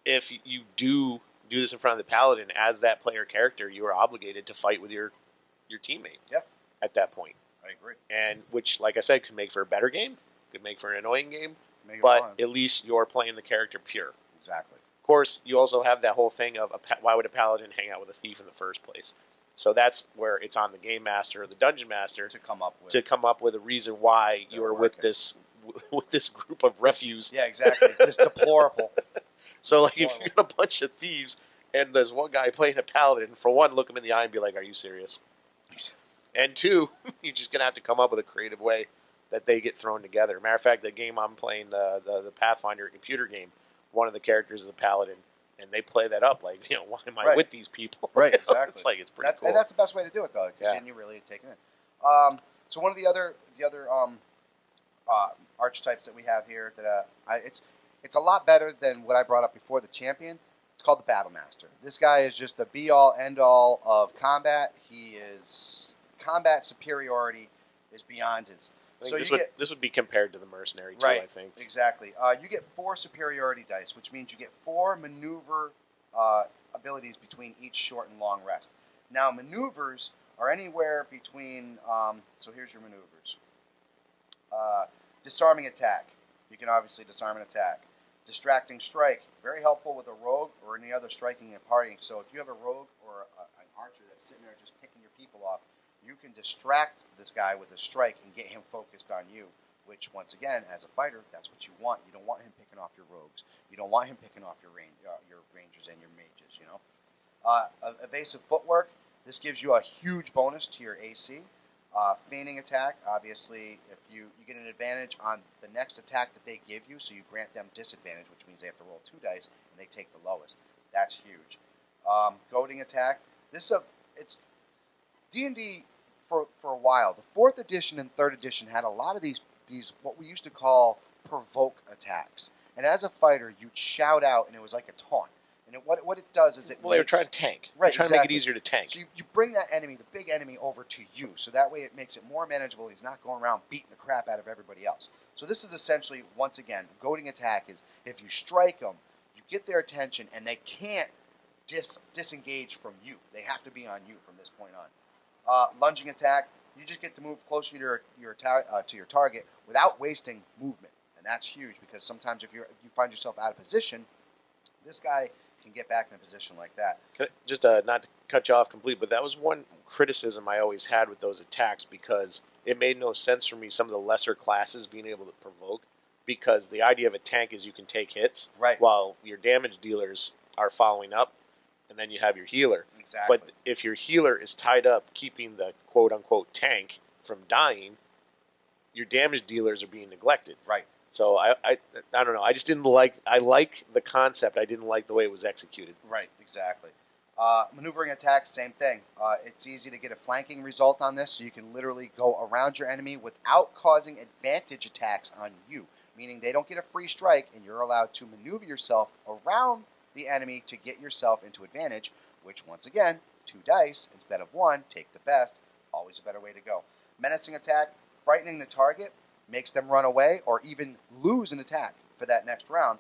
if you do this in front of the paladin as that player character, you are obligated to fight with your teammate. Yeah. At that point, I agree. And which, like I said, could make for a better game, could make for an annoying game, but at least you're playing the character pure. Exactly. Of course, you also have that whole thing of why would a paladin hang out with a thief in the first place? So that's where it's on the game master or the dungeon master to come up with a reason why you're with this group of refuse. Yeah, exactly. This deplorable. So, like, if you got a bunch of thieves and there's one guy playing a paladin, for one, look him in the eye and be like, are you serious? And two, you're just going to have to come up with a creative way that they get thrown together. Matter of fact, the game I'm playing, the Pathfinder computer game, one of the characters is a paladin, and they play that up like, why am I with these people? Right, exactly. It's pretty cool. And that's the best way to do it, though, because then you really take it in. So one of the other archetypes that we have here that it's a lot better than what I brought up before, the champion. It's called the Battle Master. This guy is just the be-all, end-all of combat. Combat superiority is beyond his. So this would be compared to the mercenary too, right, I think. Exactly. You get 4 superiority dice, which means you get 4 maneuver abilities between each short and long rest. Now, maneuvers are anywhere between. So here's your maneuvers. Disarming attack. You can obviously disarm an attack. Distracting strike. Very helpful with a rogue or any other striking a party. So if you have a rogue or an archer that's sitting there just picking your people off, you can distract this guy with a strike and get him focused on you, which, once again, as a fighter, that's what you want. You don't want him picking off your rogues. You don't want him picking off your rangers and your mages, Evasive footwork. This gives you a huge bonus to your AC. Feigning attack, obviously, if you get an advantage on the next attack that they give you, so you grant them disadvantage, which means they have to roll 2 dice, and they take the lowest. That's huge. Goading attack. It's D&D for a while. The 4th edition and 3rd edition had a lot of these what we used to call provoke attacks. And as a fighter, you'd shout out, and it was like a taunt. And what it does is they were trying to tank. Right, trying to make it easier to tank. So you bring that enemy, the big enemy, over to you. So that way it makes it more manageable. He's not going around beating the crap out of everybody else. So this is essentially, once again, goading attack is if you strike them, you get their attention, and they can't disengage from you. They have to be on you from this point on. Lunging attack, you just get to move closer to your target without wasting movement. And that's huge because sometimes if you find yourself out of position, this guy can get back in a position like that. Just not to cut you off completely, but that was one criticism I always had with those attacks because it made no sense for me, some of the lesser classes being able to provoke, because the idea of a tank is you can take hits while your damage dealers are following up, and then you have your healer. Exactly. But if your healer is tied up keeping the quote-unquote tank from dying, your damage dealers are being neglected. Right. So I don't know. I just didn't like. I like the concept. I didn't like the way it was executed. Right. Exactly. Maneuvering attacks, same thing. It's easy to get a flanking result on this, so you can literally go around your enemy without causing advantage attacks on you, meaning they don't get a free strike, and you're allowed to maneuver yourself around the enemy to get yourself into advantage, which, once again, 2 dice instead of 1, take the best, always a better way to go. Menacing attack, frightening the target, makes them run away or even lose an attack for that next round.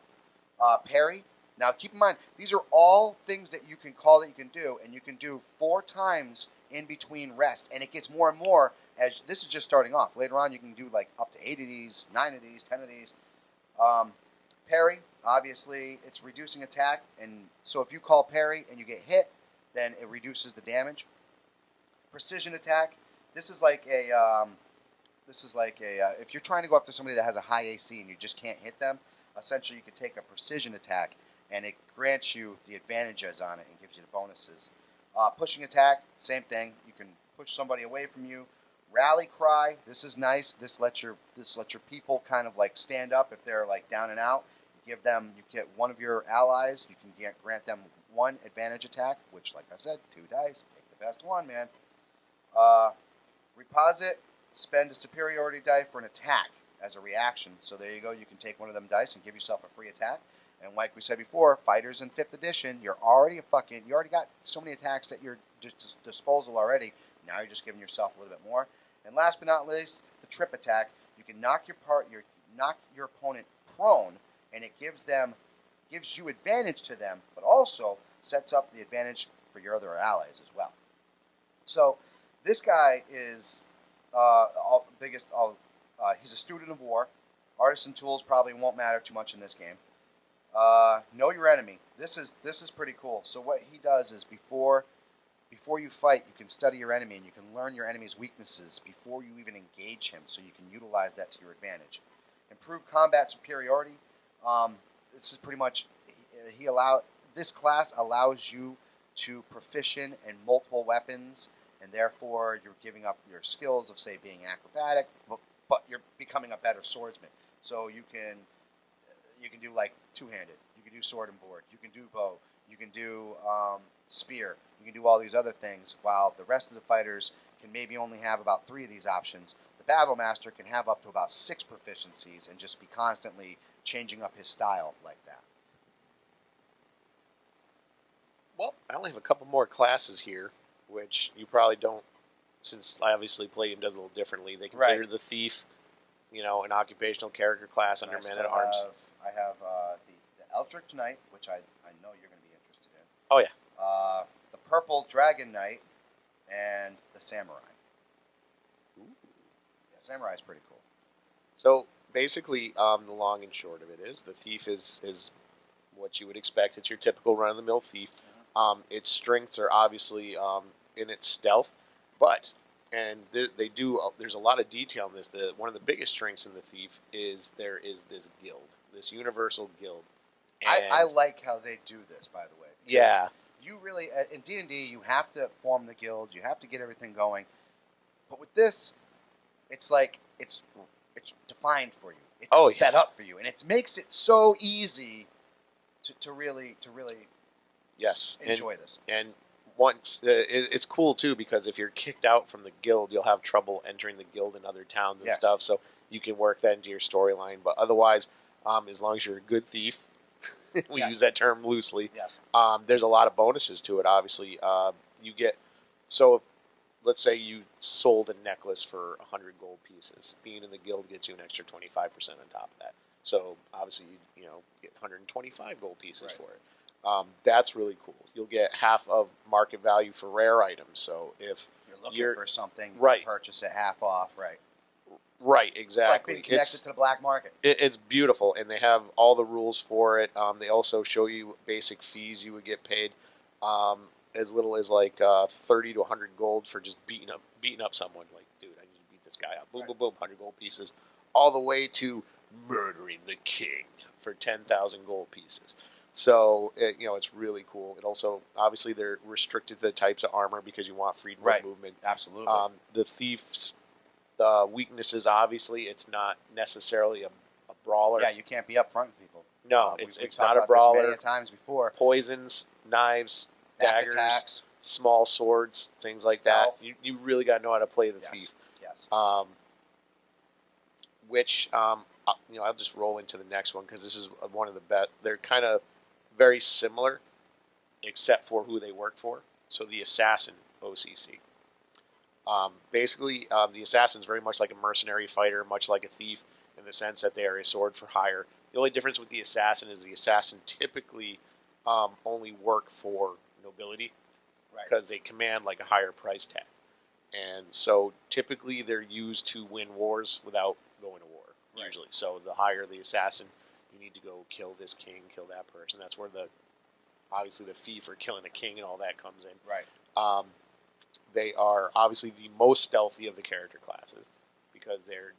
Parry. Now, keep in mind, these are all things that you can call that you can do, and you can do 4 times in between rests, and it gets more and more as this is just starting off. Later on, you can do like up to 8 of these, 9 of these, 10 of these. Parry, obviously, it's reducing attack, and so if you call parry and you get hit, then it reduces the damage. Precision attack. This is like a if you're trying to go after somebody that has a high AC and you just can't hit them, essentially you could take a precision attack and it grants you the advantages on it and gives you the bonuses. Pushing attack, same thing. You can push somebody away from you. Rally cry, this is nice. This lets your people kind of like stand up if they're like down and out. You get one of your allies. You can grant them 1 advantage attack, which, like I said, 2 dice. Take the best one, man. Reposit, spend a superiority die for an attack as a reaction. So there you go. You can take one of them dice and give yourself a free attack. And like we said before, fighters in 5th edition, you already got so many attacks at your disposal already. Now you're just giving yourself a little bit more. And last but not least, the trip attack. You can knock your opponent prone, and it gives you advantage to them, but also sets up the advantage for your other allies as well. So this guy is he's a student of war. Artisan tools probably won't matter too much in this game. Know your enemy. This is pretty cool. So what he does is before you fight, you can study your enemy and you can learn your enemy's weaknesses before you even engage him, so you can utilize that to your advantage. Improve combat superiority. This is pretty much this class allows you to proficient in multiple weapons, and therefore you're giving up your skills of, say, being acrobatic, but you're becoming a better swordsman. So you can do like two-handed. You can do sword and board. You can do bow. You can do spear. You can do all these other things, while the rest of the fighters can maybe only have about 3 of these options. The Battle Master can have up to about 6 proficiencies and just be constantly changing up his style like that. Well, I only have a couple more classes here, which you probably don't, since obviously Palladium does a little differently. They consider the Thief, an occupational character class under Men-at-Arms. I have the Eldridge Knight, which I know you're going to be interested in. Oh, yeah. The Purple Dragon Knight, and the Samurai. Ooh. Yeah, Samurai is pretty cool. So, basically, the long and short of it is, the Thief is what you would expect. It's your typical run-of-the-mill Thief. Mm-hmm. Its strengths are obviously in its stealth, but, and there's a lot of detail in this. One of the biggest strengths in the Thief is there is this guild, this universal guild. I like how they do this, by the way. Yeah. You really, in D&D, you have to form the guild, you have to get everything going, but with this, it's like, it's defined for you. It's set up for you, and it makes it so easy to really yes enjoy this. And once it's cool too, because if you're kicked out from the guild, you'll have trouble entering the guild in other towns and stuff. So you can work that into your storyline. But otherwise, as long as you're a good thief, we use that term loosely. Yes. There's a lot of bonuses to it. Obviously, you get let's say you sold a necklace for 100 gold pieces. Being in the guild gets you an extra 25% on top of that. So obviously, you get 125 gold pieces for it. That's really cool. You'll get half of market value for rare items. So if you're looking for something, you purchase it half off. Right, exactly. It's like being connected to the black market. It's beautiful, and they have all the rules for it. They also show you basic fees you would get paid, as little as like 30 to 100 gold for just beating up someone. Like, dude, I need to beat this guy up. Boom, boom, boom, 100 gold pieces, all the way to murdering the king for 10,000 gold pieces. So it's really cool. It also, obviously, they're restricted to the types of armor because you want freedom of movement. Absolutely. The thief's weaknesses, obviously, it's not necessarily a brawler. Yeah, you can't be up front with people. No, it's not a brawler. Many times before. Poisons, knives, Back daggers, attacks, small swords, things like stealth. that. You really got to know how to play the thief. Yes. I'll just roll into the next one because this is one of the best. They're kind of very similar, except for who they work for. So the assassin OCC. The assassin is very much like a mercenary fighter, much like a thief, in the sense that they are a sword for hire. The only difference with the assassin is the assassin typically only work for nobility because they command like a higher price tag. And so typically they're used to win wars without going to war, usually. So the higher the assassin, you need to go kill this king, kill that person. That's where obviously the fee for killing a king and all that comes in. Right. They are obviously the most stealthy of the character classes because their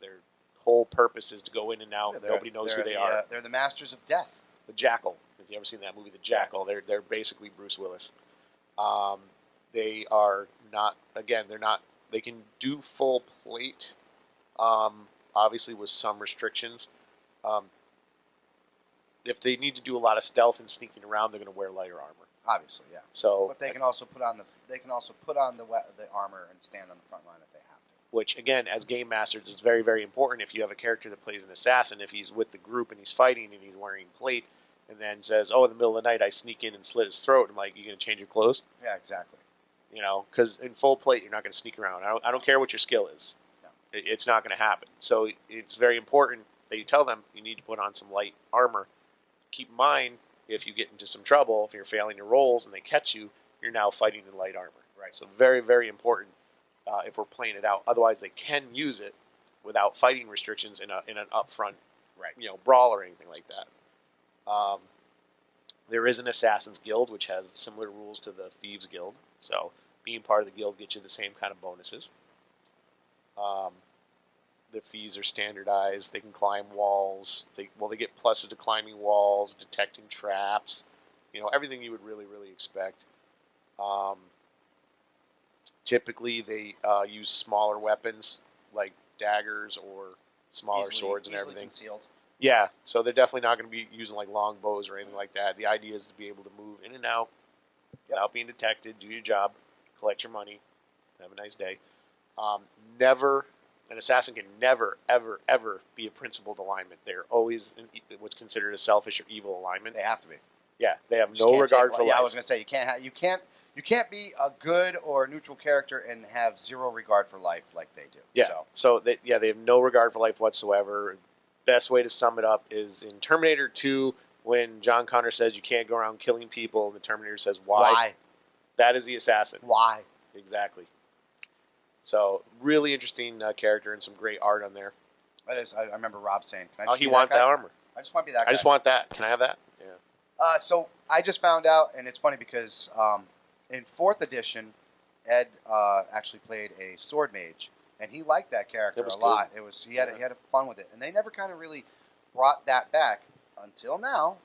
whole purpose is to go in and out. Nobody knows who they are. They're the masters of death. The Jackal. If you ever seen that movie, The Jackal, they're basically Bruce Willis. They are not. Again, they're not. They can do full plate, obviously with some restrictions. If they need to do a lot of stealth and sneaking around, they're going to wear lighter armor. Obviously, yeah. So, but they can also put on the armor and stand on the front line if they have to. Which, again, as game masters, is very, very important. If you have a character that plays an assassin, if he's with the group and he's fighting and he's wearing plate, and then says, "Oh, in the middle of the night, I sneak in and slit his throat," I'm like, "You going to change your clothes?" Yeah, exactly. Because in full plate, you're not going to sneak around. I don't care what your skill is. No. It's not going to happen. So it's very important that you tell them you need to put on some light armor. Keep in mind, if you get into some trouble, if you're failing your rolls and they catch you, you're now fighting in light armor. Right. So very, very important if we're playing it out. Otherwise, they can use it without fighting restrictions in an upfront, brawl or anything like that. There is an Assassin's Guild, which has similar rules to the Thieves Guild. So being part of the guild gets you the same kind of bonuses. The fees are standardized. They can climb walls. They get pluses to climbing walls, detecting traps. Everything you would really, really expect. Typically, they use smaller weapons like daggers or smaller swords and everything. Concealed. Yeah, so they're definitely not going to be using like long bows or anything like that. The idea is to be able to move in and out without being detected, do your job, collect your money, have a nice day. An assassin can never, ever, ever be a principled alignment. They're always in what's considered a selfish or evil alignment. They have to be. Yeah, they have no regard for life. Yeah, I was going to say you can't be a good or neutral character and have zero regard for life like they do. Yeah, so they have no regard for life whatsoever. Best way to sum it up is in Terminator 2 when John Connor says you can't go around killing people, and the Terminator says, "Why?" That is the assassin. Why? Exactly. So, really interesting character and some great art on there. That is, I remember Rob saying, "Can I just he wants that armor. I just want to be that guy. I just want that. Can I have that?" Yeah. So, I just found out, and it's funny because in 4th edition, Ed actually played a sword mage, and he liked that character a lot. It was he had fun with it, and they never kind of really brought that back until now,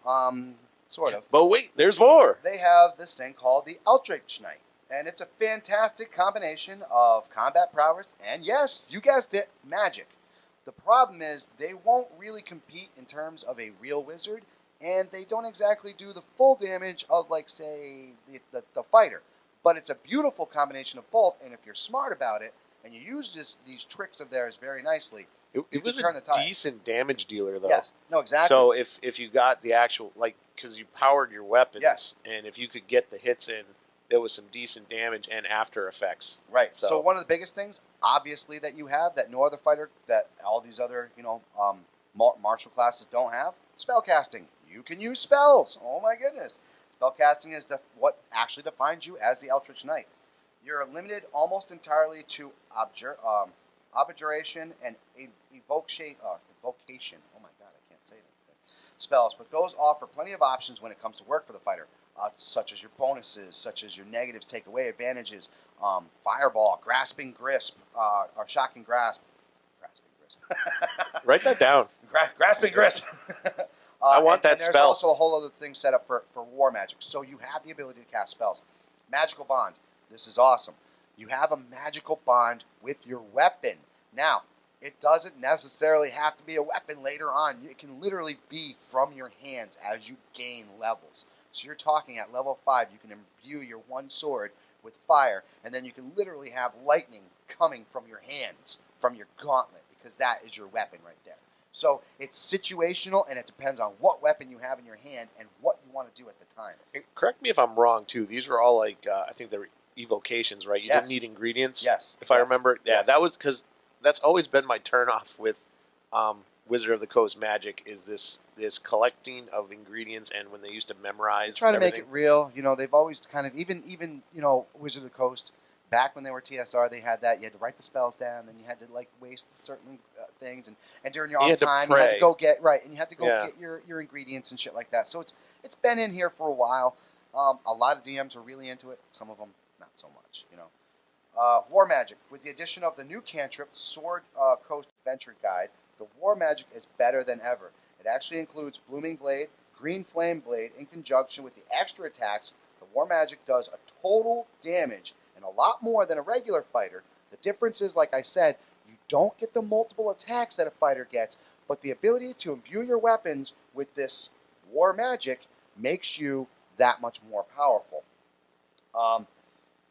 sort of. But wait, there's more. They have this thing called the Eldridge Knight, and it's a fantastic combination of combat prowess and, yes, you guessed it, magic. The problem is they won't really compete in terms of a real wizard, and they don't exactly do the full damage of, like, say, the fighter. But it's a beautiful combination of both, and if you're smart about it, and you use these tricks of theirs very nicely, it was a decent damage dealer, though. Yes, no, exactly. So if you got the actual, because you powered your weapons, and if you could get the hits in, there was some decent damage and after effects. Right. So one of the biggest things, obviously, that you have that no other fighter, that all these other, martial classes don't have, spellcasting. You can use spells. Oh my goodness. Spellcasting is what actually defines you as the Eldritch Knight. You're limited almost entirely to abjuration and evocation. Oh my god, I can't say that. Spells, but those offer plenty of options when it comes to work for the fighter, such as your bonuses, such as your negatives, take away advantages, fireball, grasping grasp, or shocking grasp. Grasping grasp. Write that down. Grasping grasp. I want that spell. There's also a whole other thing set up for war magic, so you have the ability to cast spells. Magical bond. This is awesome. You have a magical bond with your weapon. Now, it doesn't necessarily have to be a weapon later on. It can literally be from your hands as you gain levels. So you're talking at level 5, you can imbue your one sword with fire, and then you can literally have lightning coming from your hands, from your gauntlet, because that is your weapon right there. So it's situational, and it depends on what weapon you have in your hand and what you want to do at the time. And correct me if I'm wrong, too. These were all like, I think they were evocations, right? You didn't need ingredients? Yes. If I remember. Yeah, that was because that's always been my turnoff with Wizard of the Coast Magic is this collecting of ingredients, and when they used to memorize Try to everything. make it real. You know, they've always kind of, even Wizard of the Coast, back when they were TSR, they had that. You had to write the spells down, then you had to like waste certain things, and during your off time, you had to go get and you had to go get your ingredients and shit like that. So it's been in here for a while. A lot of DMs are really into it. Some of them not so much. You know, War Magic with the addition of the new cantrip Sword Coast Adventure Guide, the War Magic is better than ever. It actually includes Blooming Blade, Green Flame Blade in conjunction with the extra attacks. The War Magic does a total damage and a lot more than a regular fighter. The difference is, like I said, you don't get the multiple attacks that a fighter gets, but the ability to imbue your weapons with this War Magic makes you that much more powerful.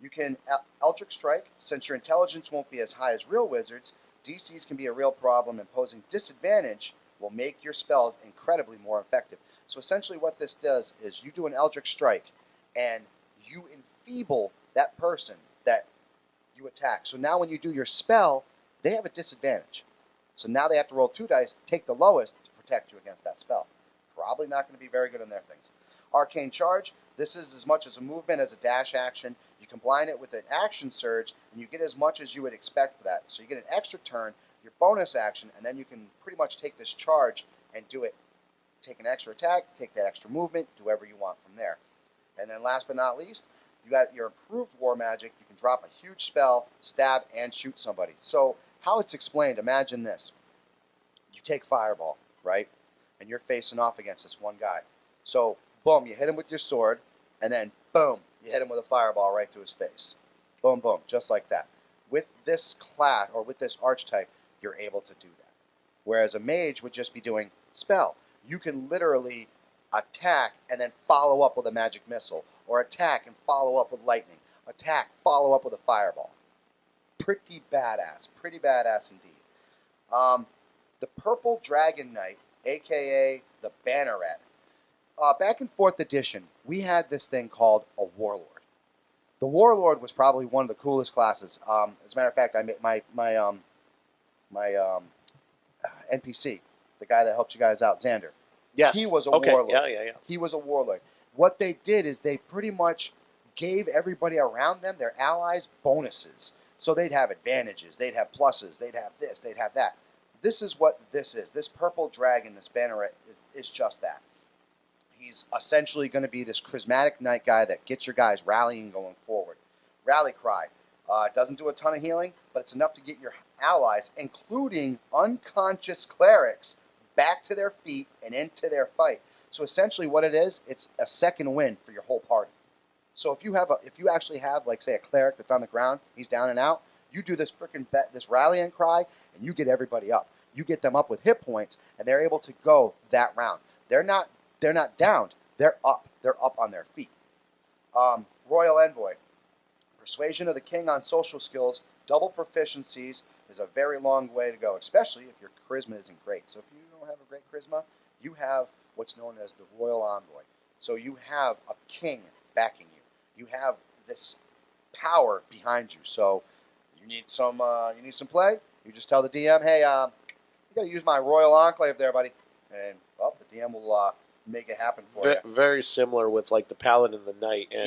You can Eldritch Strike. Since your intelligence won't be as high as real wizards, DCs can be a real problem, and posing disadvantage will make your spells incredibly more effective. So essentially what this does is you do an Eldritch Strike, and you enfeeble that person that you attack. So now when you do your spell, they have a disadvantage. So now they have to roll 2 dice, take the lowest to protect you against that spell. Probably not going to be very good on their things. Arcane Charge. This is as much as a movement as a dash action. You combine it with an action surge, and you get as much as you would expect for that. So you get an extra turn, your bonus action, and then you can pretty much take this charge and do it. Take an extra attack, take that extra movement, do whatever you want from there. And then last but not least, you got your improved War Magic. You can drop a huge spell, stab, and shoot somebody. So how it's explained, imagine this. You take Fireball, right? And you're facing off against this one guy. So, boom, you hit him with your sword, and then, boom, you hit him with a fireball right to his face. Boom, boom, just like that. With this class, or with this archetype, you're able to do that. Whereas a mage would just be doing spell. You can literally attack and then follow up with a magic missile, or attack and follow up with lightning, attack, follow up with a fireball. Pretty badass indeed. The Purple Dragon Knight, a.k.a. the Banneret. Back in 4th edition, we had this thing called a Warlord. The Warlord was probably one of the coolest classes. As a matter of fact, I made my NPC, the guy that helped you guys out, Xander. Yes. He was a warlord. Yeah. He was a warlord. What they did is they pretty much gave everybody around them, their allies, bonuses. So they'd have advantages, they'd have pluses, they'd have this, they'd have that. This is what this is. This purple dragon, this Banneret, is just that. He's essentially going to be this charismatic knight guy that gets your guys rallying going forward. Rally Cry. Doesn't do a ton of healing, but it's enough to get your allies, including unconscious clerics, back to their feet and into their fight. So essentially what it is, it's a second win for your whole party. So if you actually have, like, say, a cleric that's on the ground, he's down and out, you do this this rallying cry, and you get everybody up. You get them up with hit points, and they're able to go that round. They're not downed. They're up. They're up on their feet. Royal Envoy. Persuasion of the king on social skills, double proficiencies is a very long way to go, especially if your charisma isn't great. So if you don't have a great charisma, you have what's known as the Royal Envoy. So you have a king backing you. You have this power behind you. So you need some play. You just tell the DM, hey, you got to use my Royal Enclave there, buddy, and the DM will make it happen for you. Very similar with like the Paladin and the Knight, and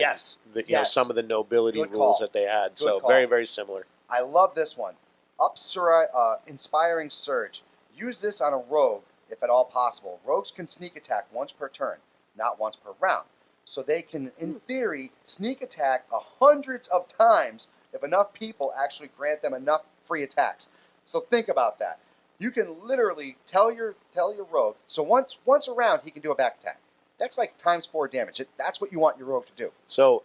know, some of the nobility rules that they had. So very, very similar. I love this one. Inspiring Surge. Use this on a rogue if at all possible. Rogues can sneak attack once per turn, not once per round. So they can, in theory, sneak attack hundreds of times if enough people actually grant them enough free attacks. So think about that. You can literally tell your rogue, so once a round he can do a back attack. That's like times 4 damage. That's what you want your rogue to do. So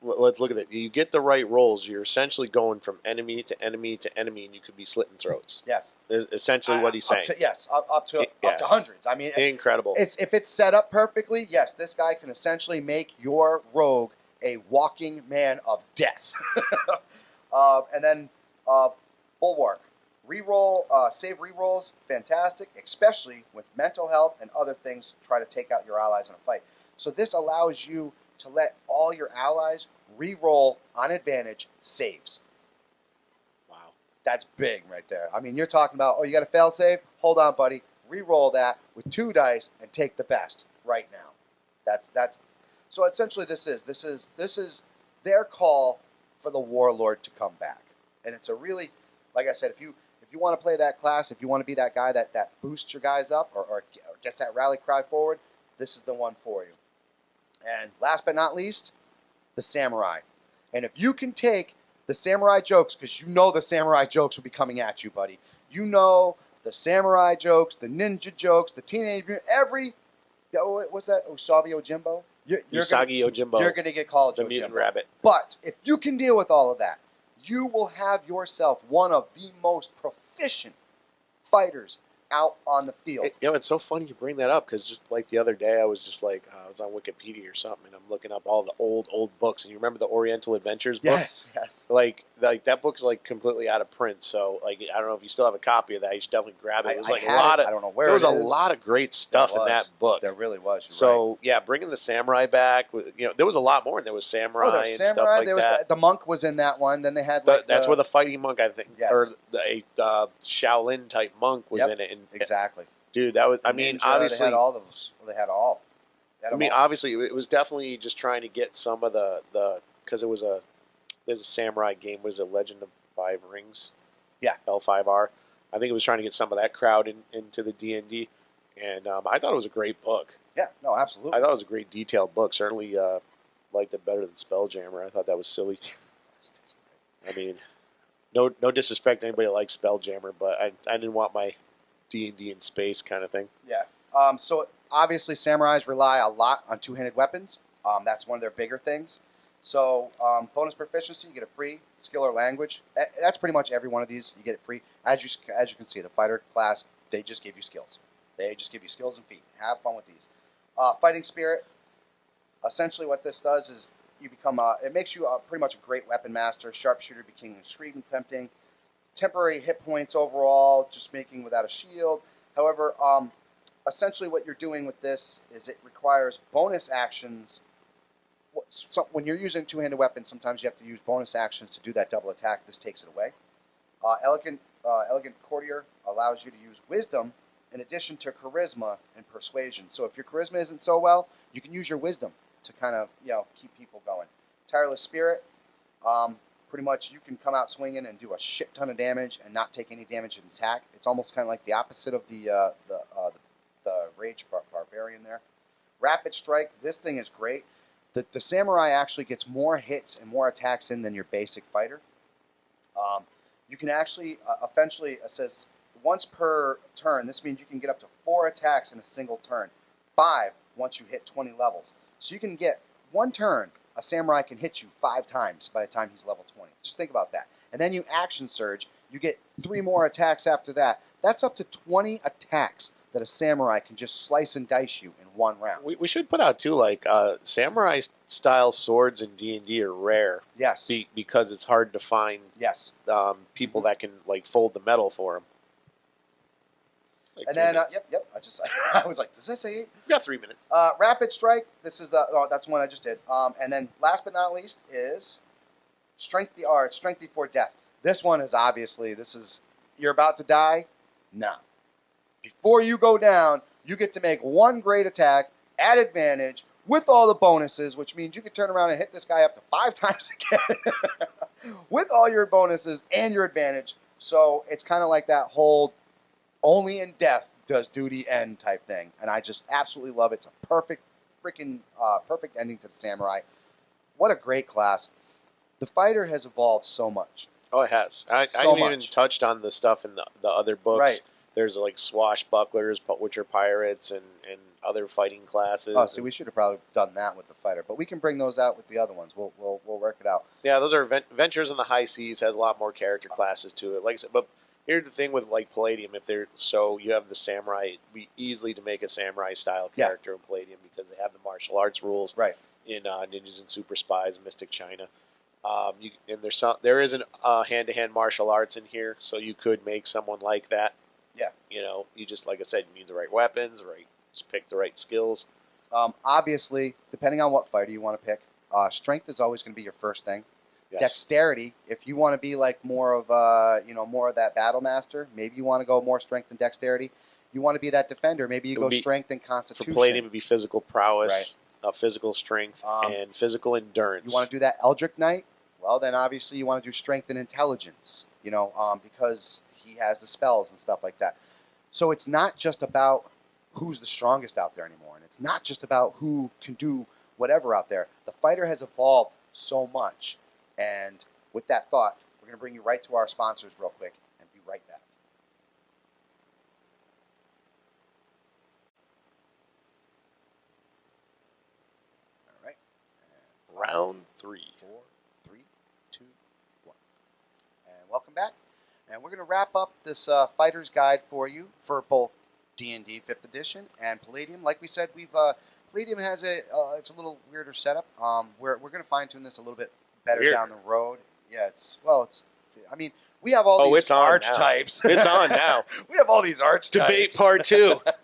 let's look at it. You get the right rolls, you're essentially going from enemy to enemy to enemy, and you could be slitting throats. Yes. Is essentially what he's saying. Up to hundreds. I mean, incredible. If it's set up perfectly, yes, this guy can essentially make your rogue a walking man of death. And then Bulwark. Reroll, save rerolls, fantastic, especially with mental health and other things to try to take out your allies in a fight. So this allows you to let all your allies reroll on advantage saves. Wow. That's big right there. I mean, you're talking about, oh, you got a fail save? Hold on, buddy. Reroll that with 2 dice and take the best right now. That's so essentially this is their call for the warlord to come back. And it's a really, like I said, if you want to play that class, if you want to be that guy that boosts your guys up or gets that rally cry forward, this is the one for you. And last but not least, the samurai. And if you can take the samurai jokes, because you know the samurai jokes will be coming at you, buddy. You know the samurai jokes, the ninja jokes, the teenage mutant, what's that? Usagi Yojimbo? Usagi Yojimbo. You're going to get called the Yojimbo. mutant rabbit. But if you can deal with all of that, you will have yourself one of the most proficient fighters out on the field. It's so funny you bring that up because just like the other day, I was just like, I was on Wikipedia or something, and I'm looking up all the old books. And you remember the Oriental Adventures book? Yes. Like that book's like completely out of print. So like, I don't know if you still have a copy of that. You should definitely grab it. It was like a lot of. I don't know where there was it a is. lot of great stuff in that book. There really was. So yeah, bringing the samurai back. There was a lot more. There was samurai and stuff like that. The monk was in that one. Then they had that's where the fighting monk, I think, yes. or a Shaolin type monk was in it. And, exactly. Dude, that was. I mean, obviously, they had all those. They had all. Obviously, it was definitely just trying to get some of the because there's a samurai game. Was it Legend of Five Rings? Yeah, L5R. I think it was trying to get some of that crowd into the D&D, and I thought it was a great book. Yeah, no, absolutely. I thought it was a great detailed book. Certainly liked it better than Spelljammer. I thought that was silly. I mean, no disrespect to anybody that likes Spelljammer, but I didn't want my D&D in space kind of thing. Yeah. So obviously samurais rely a lot on two-handed weapons. That's one of their bigger things. So bonus proficiency, you get a free skill or language. That's pretty much every one of these. You get it free. As you can see, the fighter class, they just give you skills. They just give you skills and feat. Have fun with these. Fighting spirit. Essentially what this does is you become it makes you pretty much a great weapon master. Sharpshooter became discreet and tempting. Temporary hit points overall, just making without a shield. However, essentially what you're doing with this is it requires bonus actions. So when you're using two-handed weapons, sometimes you have to use bonus actions to do that double attack. This takes it away. Elegant Courtier allows you to use wisdom in addition to charisma and persuasion. So if your charisma isn't so well, you can use your wisdom to kind of keep people going. Tireless Spirit. Pretty much you can come out swinging and do a shit ton of damage and not take any damage in attack. It's almost kind of like the opposite of the Rage Barbarian there. Rapid Strike. This thing is great. The Samurai actually gets more hits and more attacks in than your basic fighter. You can actually, eventually, it says once per turn. This means you can get up to 4 attacks in a single turn. 5 once you hit 20 levels. So you can get one turn. A samurai can hit you 5 times by the time he's level 20. Just think about that. And then you action surge. You get 3 more attacks after that. That's up to 20 attacks that a samurai can just slice and dice you in one round. We should put out, too, like, samurai-style swords in D&D are rare. Yes. Because it's hard to find people that can, like, fold the metal for them. Like and then, yep. I was like, does that say 8? You got 3 minutes. Rapid Strike. This is that's one I just did. And then, last but not least, is Strength before Death. This one is obviously you're about to die. No. Before you go down, you get to make one great attack at advantage with all the bonuses, which means you can turn around and hit this guy up to 5 times again with all your bonuses and your advantage. So it's kind of like that whole only in death does duty end type thing. And I just absolutely love it. It's a perfect ending to the Samurai. What a great class. The fighter has evolved so much. Oh, it has. I haven't even touched on the stuff in the other books. Right. There's like swashbucklers, which are pirates, and other fighting classes. Oh, so we should have probably done that with the fighter, but we can bring those out with the other ones. We'll work it out. Yeah, those are Ventures in the High Seas has a lot more character classes to it. Like I said, but here's the thing with like Palladium, you have the samurai, it'd be easily to make a samurai style character in Palladium because they have the martial arts rules Right. in Ninjas and Super Spies, Mystic China. There is a hand-to-hand martial arts in here, so you could make someone like that. Yeah. You just, like I said, you need the right weapons, just pick the right skills. Obviously, depending on what fighter you want to pick, strength is always going to be your first thing. Yes. Dexterity, if you want to be like more of that battle master, maybe you want to go more strength and dexterity. You want to be that defender, maybe you go strength and constitution. For Palladium, it would be physical prowess, physical strength, and physical endurance. You want to do that Eldridge Knight? Well, then obviously you want to do strength and intelligence, because he has the spells and stuff like that. So it's not just about who's the strongest out there anymore, and it's not just about who can do whatever out there. The fighter has evolved so much, and with that thought, we're going to bring you right to our sponsors real quick and be right back. All right. Round 3. 4, 3, 2, 1. And welcome back. And we're going to wrap up this fighter's guide for you for both D&D 5th Edition and Palladium. Like we said, Palladium has it's a little weirder setup. We're going to fine tune this a little bit better down the road. Yeah, we have all these archetypes. It's on now. We have all these archetypes. Debate part 2. So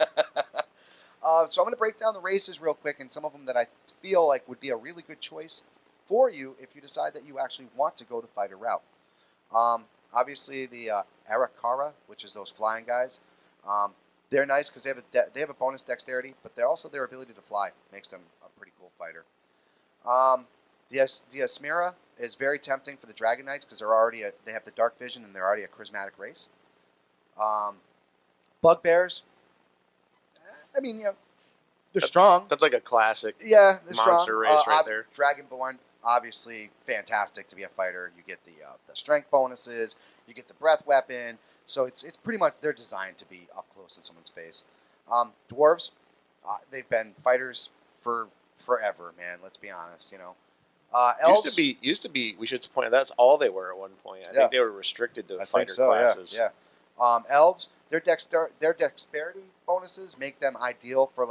I'm going to break down the races real quick and some of them that I feel like would be a really good choice for you if you decide that you actually want to go the fighter route. Obviously, the Arakara, which is those flying guys, they're nice because they have a bonus dexterity, but their ability to fly makes them a pretty cool fighter. The Asmira is very tempting for the Dragon Knights because they have the dark vision and they're already a charismatic race. Bugbears, they're strong. That's like a classic they're monster strong. race right there. Dragonborn, obviously fantastic to be a fighter. You get the strength bonuses, you get the breath weapon, so it's pretty much they're designed to be up close in someone's face. Dwarves, they've been fighters for forever, man. Let's be honest, Elves, used to be. We should point out that's all they were at one point. I think they were restricted to fighter classes. Yeah. Elves, their dexterity bonuses make them ideal for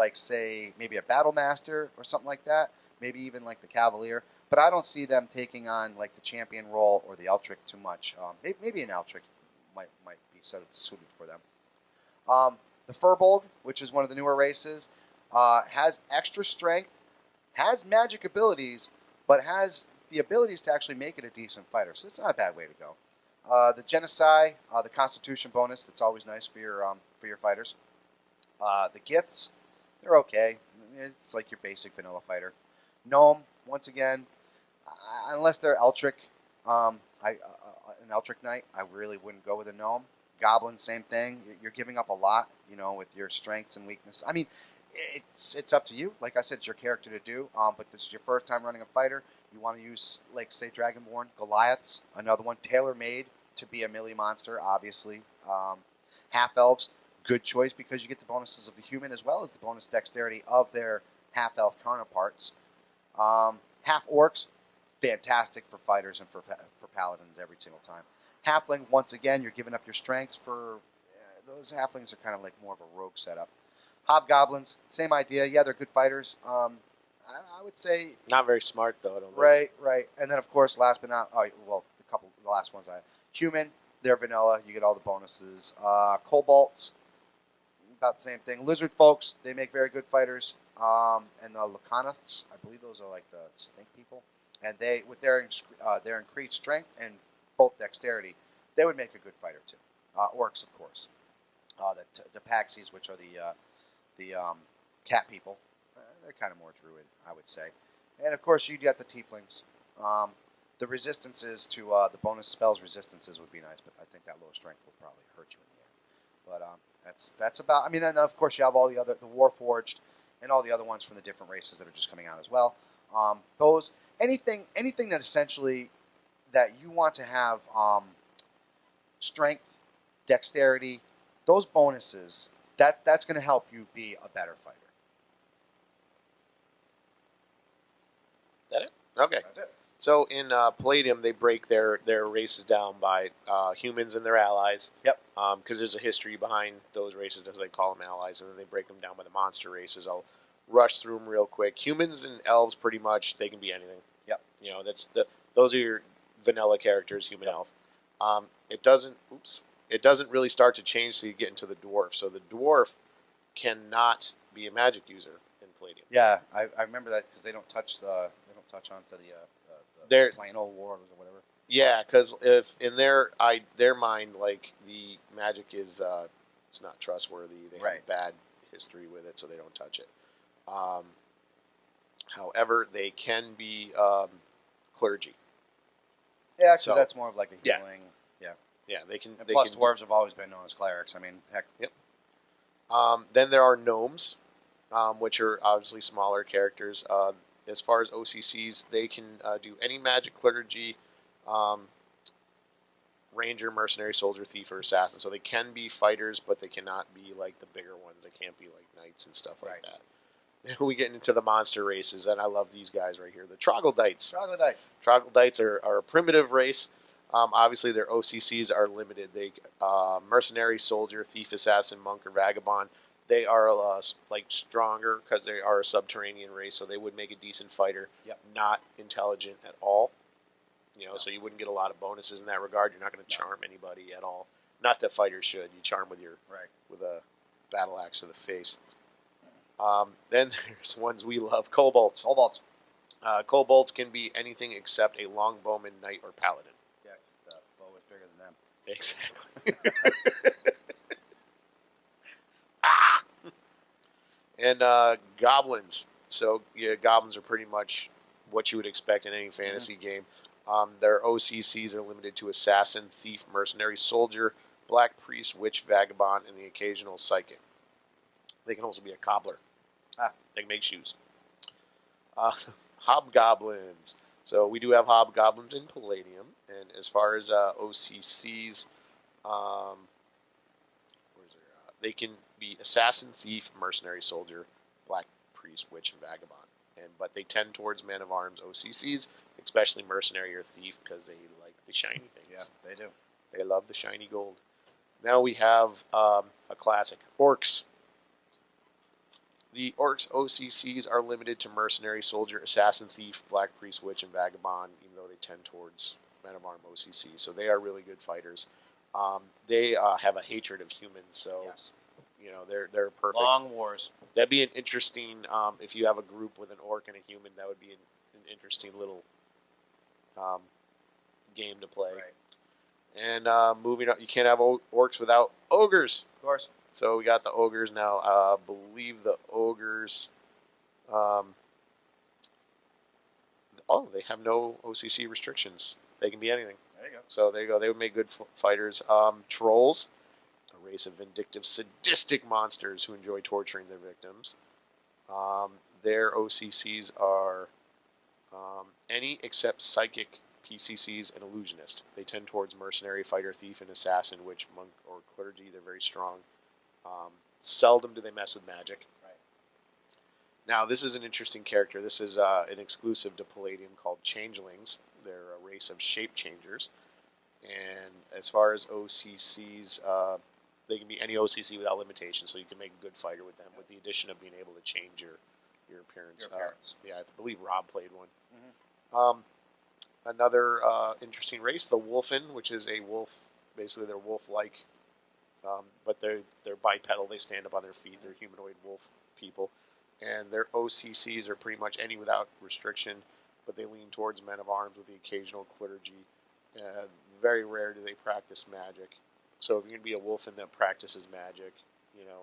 maybe a battle master or something like that. Maybe even like the Cavalier. But I don't see them taking on like the champion role or the Eltric too much. Maybe an Eltric might be suited for them. The Furbolg, which is one of the newer races, has extra strength, has magic abilities, but has the abilities to actually make it a decent fighter. So it's not a bad way to go. The Genocide, the Constitution bonus, that's always nice for your fighters. The Giths, they're okay. It's like your basic vanilla fighter. Gnome, once again, unless they're Eltric, an Eldritch Knight, I really wouldn't go with a Gnome. Goblin, same thing. You're giving up a lot, with your strengths and weaknesses. It's up to you. Like I said, it's your character to do. But this is your first time running a fighter. You want to use, say, Dragonborn, Goliaths, another one, tailor-made to be a melee monster, obviously. Half-elves, good choice because you get the bonuses of the human as well as the bonus dexterity of their half-elf counterparts. Half-orcs, fantastic for fighters and for paladins every single time. Halfling, once again, you're giving up your strengths for... those halflings are kind of like more of a rogue setup. Hobgoblins, same idea. Yeah, they're good fighters. I would say... Not very smart, though, I don't think. Right. And then, of course, last but not... the last ones I... Human, they're vanilla. You get all the bonuses. Kobolds, about the same thing. Lizard folks, they make very good fighters. And the Lacanaths, I believe those are like the stink people. And they, with their increased strength and both dexterity, they would make a good fighter, too. Orcs, of course. The Paxies, which are the cat people. They're kind of more druid, I would say. And, of course, you got the tieflings. The resistances to the bonus spells resistances would be nice, but I think that low strength will probably hurt you in the end. But that's about... and of course, you have all the Warforged and all the other ones from the different races that are just coming out as well. Anything that essentially that you want to have strength, dexterity, those bonuses, that's going to help you be a better fighter. Okay. That's it. So in Palladium, they break their races down by humans and their allies. Yep. Because there's a history behind those races, as they call them allies, and then they break them down by the monster races. I'll rush through them real quick. Humans and elves, pretty much, they can be anything. Yep. You know, those are your vanilla characters, human, elf. It doesn't really start to change till you get into the dwarf. So the dwarf cannot be a magic user in Palladium. Yeah, I remember that because they don't touch onto the They're- plain old wars or whatever. Yeah, because if in their mind, like the magic is it's not trustworthy. They have Right. a bad history with it, so they don't touch it. However, they can be clergy. Yeah, actually, So- that's more of like a Yeah. healing. Yeah. Yeah, they can. And They plus, can dwarves have always been known as clerics. I mean, heck. Yep. Then there are gnomes, which are obviously smaller characters. As far as OCCs, they can do any magic, clergy, ranger, mercenary, soldier, thief, or assassin. So they can be fighters, but they cannot be like the bigger ones. They can't be like knights and stuff like Right. that. Then we get into the monster races, and I love these guys right here, the troglodytes. Troglodytes. Troglodytes are a primitive race. Obviously, their OCCs are limited. They mercenary, soldier, thief, assassin, monk, or vagabond. They are like stronger because they are a subterranean race, so they would make a decent fighter. Yep. Not intelligent at all. You know, so you wouldn't get a lot of bonuses in that regard. You're not going to charm anybody at all. Not that fighters should. You charm with a battle axe to the face. Then there's ones we love, kobolds. Kobolds. Kobolds can be anything except a longbowman, knight, or paladin. Yeah, 'cause the bow is bigger than them. Exactly. Ah! And goblins. So yeah, goblins are pretty much what you would expect in any fantasy game. Their OCCs are limited to assassin, thief, mercenary, soldier, black priest, witch, vagabond, and the occasional psychic. They can also be a cobbler. They can make shoes. Hobgoblins. So we do have hobgoblins in Palladium, and as far as OCCs, they can be assassin, thief, mercenary, soldier, black priest, witch, and vagabond. But they tend towards men of arms OCCs, especially mercenary or thief, because they like the shiny things. Yeah, they do. They love the shiny gold. Now we have a classic, orcs. The orcs OCCs are limited to mercenary, soldier, assassin, thief, black priest, witch, and vagabond, even though they tend towards men of arm OCC. So they are really good fighters. They have a hatred of humans, so Yes. you know they're perfect. Long wars. That'd be an interesting if you have a group with an orc and a human. That would be an interesting little game to play. Right. And moving on, you can't have orcs without ogres. Of course. So we got the ogres now. I believe the ogres. They have no OCC restrictions. They can be anything. There you go. So there you go. They would make good fighters. Trolls, a race of vindictive, sadistic monsters who enjoy torturing their victims. Their OCCs are any except psychic, PCCs, and illusionist. They tend towards mercenary, fighter, thief, and assassin, witch, monk, or clergy. They're very strong. Seldom do they mess with magic. Right. Now, this is an interesting character. This is an exclusive to Palladium called Changelings. They're a race of shape changers. And as far as OCCs, they can be any OCC without limitation, so you can make a good fighter with them, with the addition of being able to change your appearance. Your appearance. Yeah, I believe Rob played one. Mm-hmm. Another interesting race, the Wolfen, which is a wolf. Basically, they're wolf-like, but they're bipedal. They stand up on their feet. They're humanoid wolf people. And their OCCs are pretty much any without restriction, but they lean towards men of arms with the occasional clergy. Very rare do they practice magic. So if you're going to be a wolfen that practices magic,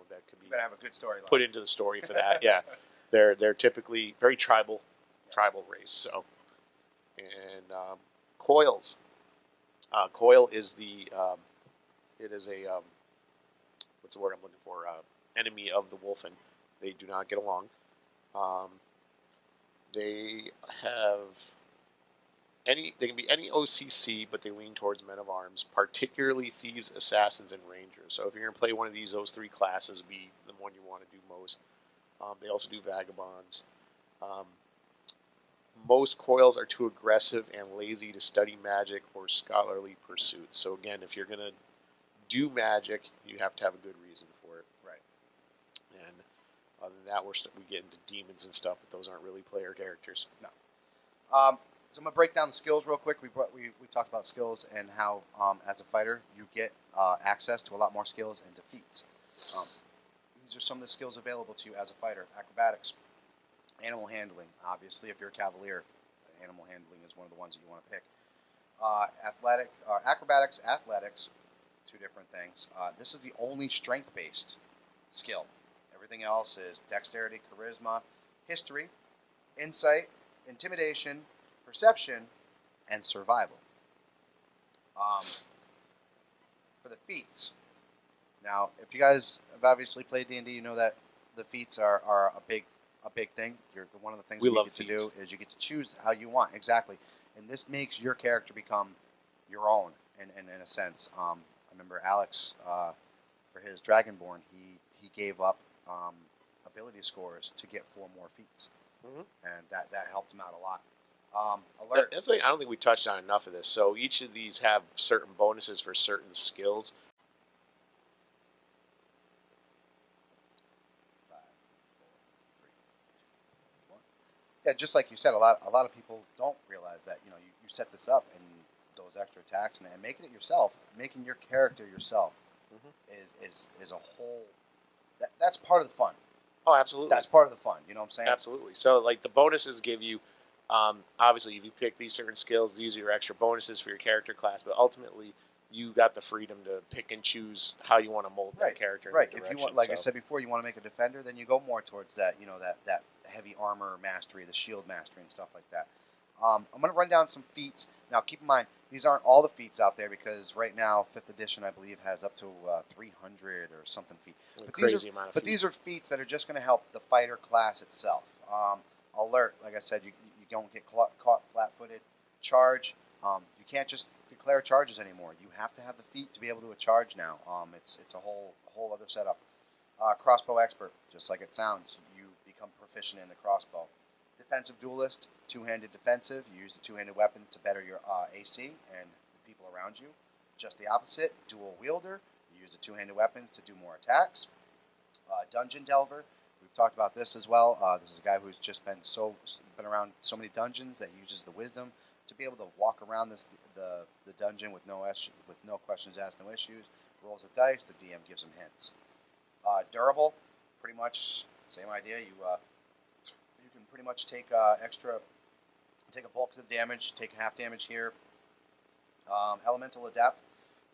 that could be You better have a good storyline. put into the story for that. Yeah, they're typically very tribal race. So, and coils. Coil is it is a what's the word I'm looking for? Enemy of the wolfen. They do not get along. They can be any OCC, but they lean towards men of arms, particularly thieves, assassins, and rangers. So if you're going to play one of those three classes would be the one you want to do most. They also do vagabonds. most coils are too aggressive and lazy to study magic or scholarly pursuits. So again, if you're going to do magic, you have to have a good reason for it. Right. And other than that, we get into demons and stuff, but those aren't really player characters. No. So I'm gonna break down the skills real quick. We talked about skills and how as a fighter you get access to a lot more skills and defeats. These are some of the skills available to you as a fighter: acrobatics, animal handling. Obviously, if you're a cavalier, animal handling is one of the ones that you want to pick. Acrobatics, athletics, two different things. This is the only strength-based skill. Everything else is dexterity, charisma, history, insight, intimidation, perception, and survival. For the feats, now if you guys have obviously played D&D, you know that the feats are a big thing. One of the things We you love get to feats. do is you get to choose how you want exactly, and this makes your character become your own. In a sense, I remember Alex for his Dragonborn, he gave up ability scores to get 4 more feats, and that helped him out a lot. Alert. That's like, I don't think we touched on enough of this. So each of these have certain bonuses for certain skills. 5, 4, 3, 2, 1. Yeah, just like you said, a lot of people don't realize that you set this up and those extra attacks and making it yourself, making your character yourself is a whole. That's part of the fun. Oh, absolutely. That's part of the fun. You know what I'm saying? Absolutely. So, like, the bonuses give you, obviously, if you pick these certain skills, these are your extra bonuses for your character class. But ultimately, you got the freedom to pick and choose how you want to mold that character. Right. If you want, like I said before, you want to make a defender, then you go more towards that. That heavy armor mastery, the shield mastery, and stuff like that. I'm going to run down some feats. Now, keep in mind, these aren't all the feats out there because right now, 5th edition, I believe, has up to 300 or something feat. But these are feats that are just going to help the fighter class itself. Alert, like I said, you don't get caught flat-footed. Charge, you can't just declare charges anymore. You have to have the feat to be able to charge now. It's a whole other setup. Crossbow expert, just like it sounds, you become proficient in the crossbow. Defensive duelist, two-handed defensive. You use the two-handed weapon to better your AC and the people around you. Just the opposite, dual wielder. You use the two-handed weapon to do more attacks. Dungeon delver. We've talked about this as well. This is a guy who's just been around so many dungeons that uses the wisdom to be able to walk around the dungeon with no questions asked, no issues. Rolls the dice. The DM gives him hints. Durable, pretty much same idea. You can pretty much take take a bulk of the damage, take half damage here. Elemental adept.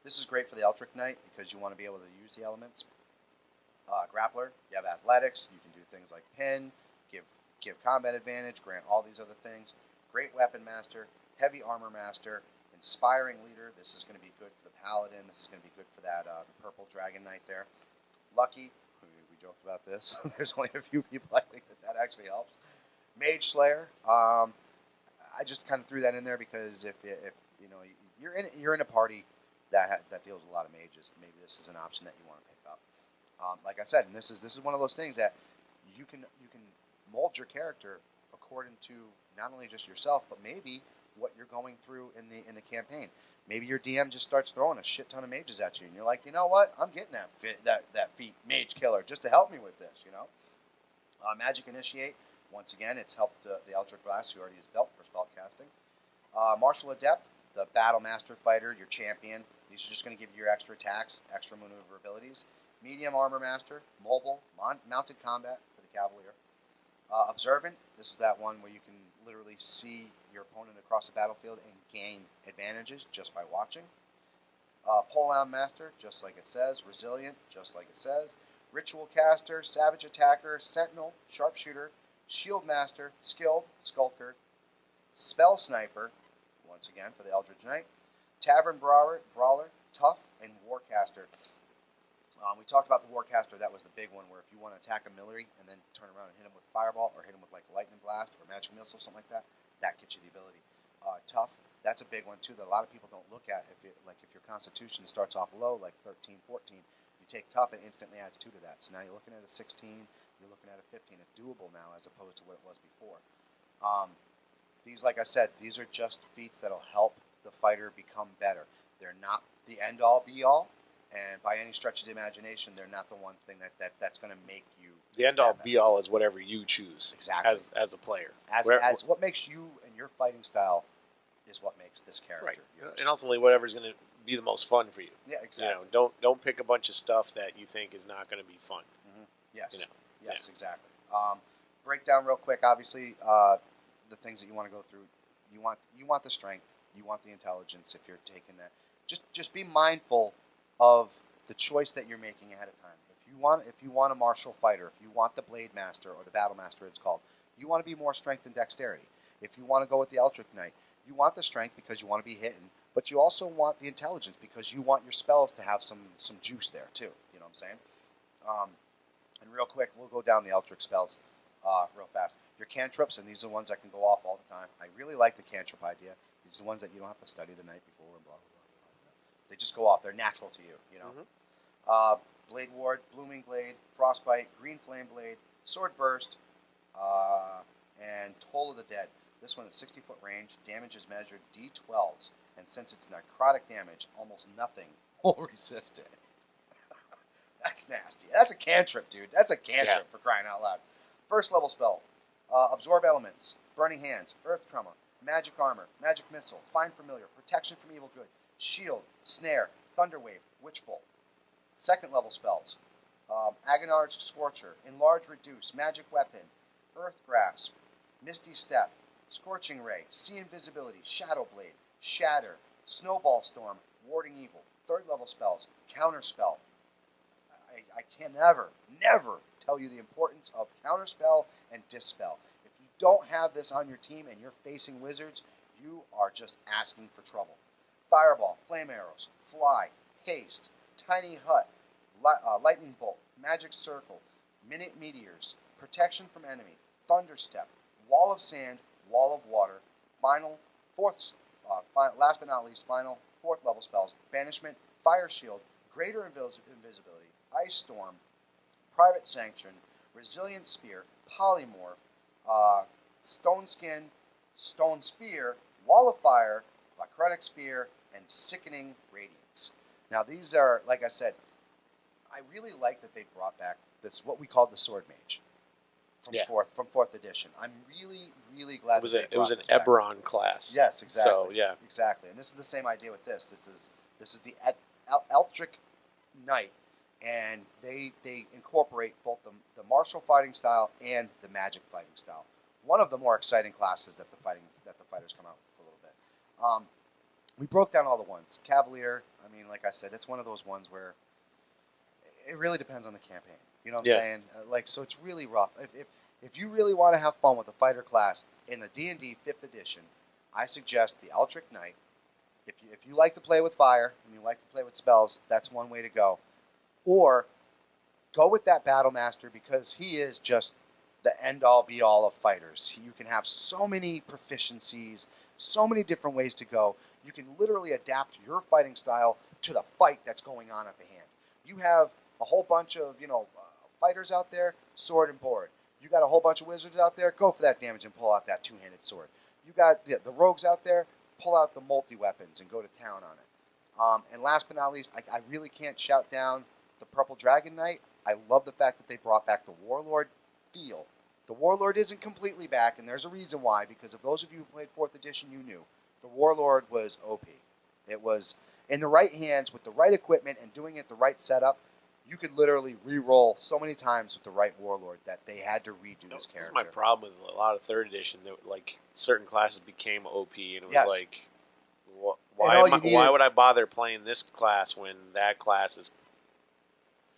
This is great for the Eldridge Knight because you want to be able to use the elements. Grappler, you have athletics. You can do things like pin, give combat advantage, grant all these other things. Great weapon master, heavy armor master, inspiring leader. This is going to be good for the Paladin. This is going to be good for that the purple dragon knight there. Lucky, we joked about this. There's only a few people I think that actually helps. Mage Slayer. I just kind of threw that in there because if you're in a party that deals with a lot of mages, maybe this is an option that you want to pick up. Like I said, and this is one of those things that you can mold your character according to not only just yourself, but maybe what you're going through in the campaign. Maybe your DM just starts throwing a shit ton of mages at you, and you're like, you know what? I'm getting that feat mage killer just to help me with this. Magic Initiate. Once again, it's helped the Eldritch Blast, who already is built for spellcasting. Martial Adept, the Battle Master Fighter, your champion. These are just going to give you your extra attacks, extra maneuverabilities. Medium Armor Master, Mobile, Mounted Combat for the Cavalier. Observant, this is that one where you can literally see your opponent across the battlefield and gain advantages just by watching. Polearm Master, just like it says. Resilient, just like it says. Ritual Caster, Savage Attacker, Sentinel, Sharpshooter, Shield Master, Skilled, Skulker, Spell Sniper, once again for the Eldridge Knight, Tavern Brawler, Tough, and Warcaster. We talked about the Warcaster. That was the big one where if you want to attack a melee and then turn around and hit him with Fireball or hit him with like Lightning Blast or Magic Missile, something like that, that gets you the ability. Tough, that's a big one too that a lot of people don't look at. If your Constitution starts off low, like 13, 14, you take Tough and instantly adds 2 to that. So now you're looking at a 16, you're looking at a 15. It's doable now as opposed to what it was before. These, like I said, these are just feats that'll help the fighter become better. They're not the end-all, be-all, and by any stretch of the imagination, they're not the one thing that's going to make you... The end-all, be-all is whatever you choose. Exactly. As a player. As what makes you and your fighting style is what makes this character right. yours. And ultimately, whatever's going to be the most fun for you. Yeah, exactly. You know, don't pick a bunch of stuff that you think is not going to be fun. Mm-hmm. Yes. You know? Yes, exactly. Break down real quick. Obviously, the things that you want to go through. You want the strength. You want the intelligence. If you're taking that, just be mindful of the choice that you're making ahead of time. If you want a martial fighter, if you want the blade master or the battle master, it's called, you want to be more strength and dexterity. If you want to go with the Eldridge Knight, you want the strength because you want to be hitting, but you also want the intelligence because you want your spells to have some juice there too. You know what I'm saying? And real quick, we'll go down the Eldritch spells real fast. Your cantrips, and these are the ones that can go off all the time. I really like the cantrip idea. These are the ones that you don't have to study the night before and blah, blah, blah, blah. They just go off. They're natural to you, you know. Mm-hmm. Blade Ward, Blooming Blade, Frostbite, Green Flame Blade, Sword Burst, and Toll of the Dead. This one is 60-foot range. Damage is measured D12s, and since it's necrotic damage, almost nothing will resist it. That's nasty. That's a cantrip, dude. That's a cantrip for crying out loud. First level spell. Absorb Elements, Burning Hands, Earth Tremor, Magic Armor, Magic Missile, Find Familiar, Protection from Evil Good, Shield, Snare, Thunder Wave, Witch Bolt. Second level spells. Agonar's Scorcher, Enlarge Reduce, Magic Weapon, Earth Grasp, Misty Step, Scorching Ray, See Invisibility, Shadow Blade, Shatter, Snowball Storm, Warding Evil. Third level spells. Counterspell. I can never tell you the importance of Counterspell and Dispel. If you don't have this on your team and you're facing wizards, you are just asking for trouble. Fireball, Flame Arrows, Fly, Haste, Tiny Hut, Lightning Bolt, Magic Circle, Minute Meteors, Protection from Enemy, Thunderstep, Wall of Sand, Wall of Water, last but not least, fourth level spells, Banishment, Fire Shield, Greater Invisibility, Ice Storm, Private Sanction, Resilient Spear, Polymorph, Stone Skin, Stone Spear, Wall of Fire, Lachronic Spear, and Sickening Radiance. Now these are, like I said, I really like that they brought back this, what we called the Sword Mage from fourth edition. I'm really glad it was an Eberron class. Yes, exactly. So, yeah. Exactly. And this is the same idea with this. This is the Eldritch Knight, and they incorporate both the martial fighting style and the magic fighting style. One of the more exciting classes that the fighters come out with a little bit. We broke down all the ones. Cavalier, I mean, like I said, it's one of those ones where it really depends on the campaign. You know what I'm saying? So it's really rough. If you really want to have fun with the fighter class in the D&D 5th edition, I suggest the Eldritch Knight. If you like to play with fire and you like to play with spells, that's one way to go. Or go with that Battle Master because he is just the end-all, be-all of fighters. You can have so many proficiencies, so many different ways to go. You can literally adapt your fighting style to the fight that's going on at the hand. You have a whole bunch of fighters out there, sword and board. You got a whole bunch of wizards out there, go for that damage and pull out that two-handed sword. You got the rogues out there, pull out the multi-weapons and go to town on it. And last but not least, I really can't shout down the Purple Dragon Knight. I love the fact that they brought back the Warlord feel. The Warlord isn't completely back, and there's a reason why, because if those of you who played 4th edition, you knew. The Warlord was OP. It was in the right hands with the right equipment and doing it the right setup. You could literally re-roll so many times with the right Warlord that they had to redo this character. My problem with a lot of 3rd edition, like certain classes became OP, and it was like, why would I bother playing this class when that class is?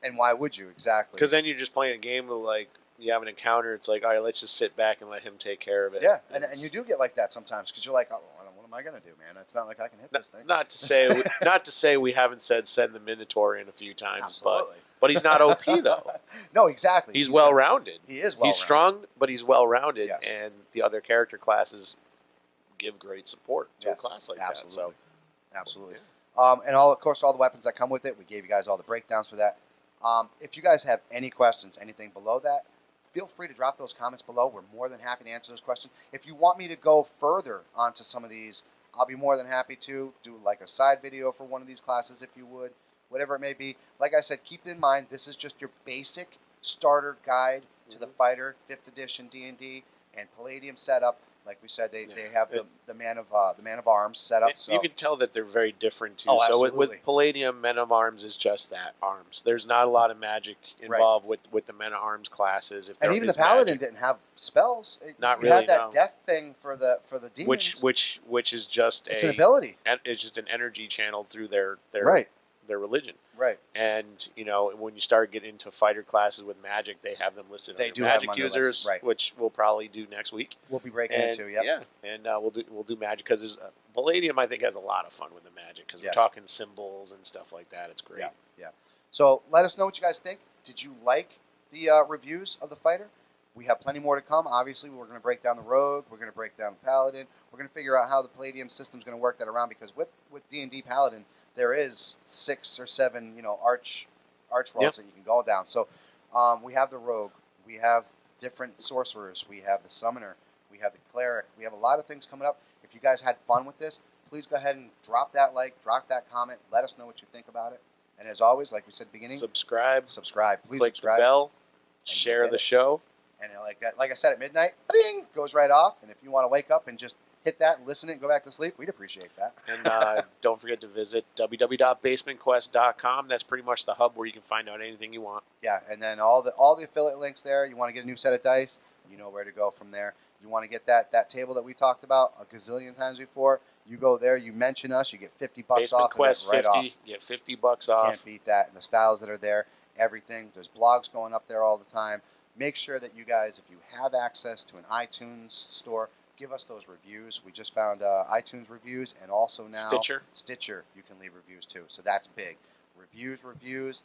And why would you exactly? Because then you're just playing a game of you have an encounter. It's like, all right, let's just sit back and let him take care of it. Yeah, and you do get like that sometimes because you're like, oh, what am I going to do, man? It's not like I can hit this thing. Not to say we haven't said send the Minotaur in a few times, absolutely. But he's not OP though. No, exactly. He's well rounded. He is well. He's strong, but he's well rounded, yes. And the other character classes give great support to a class like absolutely. that. So, absolutely. Yeah. And of course, all the weapons that come with it. We gave you guys all the breakdowns for that. If you guys have any questions, anything below that, feel free to drop those comments below. We're more than happy to answer those questions. If you want me to go further onto some of these, I'll be more than happy to do like a side video for one of these classes if you would, whatever it may be. Like I said, keep in mind this is just your basic starter guide to the fighter, 5th edition D&D, and Palladium setup. Like we said, they have the man of arms set up. So you can tell that they're very different too. Oh, so absolutely. with Palladium, men of arms is just that, arms. There's not a lot of magic involved with the men of arms classes. If and even the is Paladin magic. didn't have spells. Not you really, had that no. death thing for the demons. which is just it's an ability. It's just an energy channeled through their religion. Right. And when you start getting into fighter classes with magic, they have them listed They under do have magic them under users, lists, right. which we'll probably do next week. We'll be breaking And, into, yep. Yeah, and we'll do magic because there's Palladium. I think has a lot of fun with the magic because Yes. we're talking symbols and stuff like that. It's great. Yeah. So let us know what you guys think. Did you like the reviews of the fighter? We have plenty more to come. Obviously, we're going to break down the rogue. We're going to break down the paladin. We're going to figure out how the Palladium system is going to work that around because with D&D Paladin, there is 6 or 7 arch rolls that you can go down. So we have the rogue. We have different sorcerers. We have the summoner. We have the cleric. We have a lot of things coming up. If you guys had fun with this, please go ahead and drop that like, drop that comment. Let us know what you think about it. And as always, like we said at the beginning, Subscribe. Please Click subscribe. the bell. And Share you the get it. show. And like I said at midnight, ding, goes right off. And if you want to wake up and just hit that and listen and go back to sleep, we'd appreciate that. And don't forget to visit www.basementquest.com. That's pretty much the hub where you can find out anything you want. Yeah, and then all the affiliate links there. You want to get a new set of dice, you know where to go from there. You want to get that table that we talked about a gazillion times before, you go there, you mention us, you get $50 Basement off. Quest right 50, off. get $50 off. Can't beat that. And the styles that are there, everything. There's blogs going up there all the time. Make sure that you guys, if you have access to an iTunes store, give us those reviews. We just found iTunes reviews, and also now Stitcher. You can leave reviews too. So that's big. Reviews.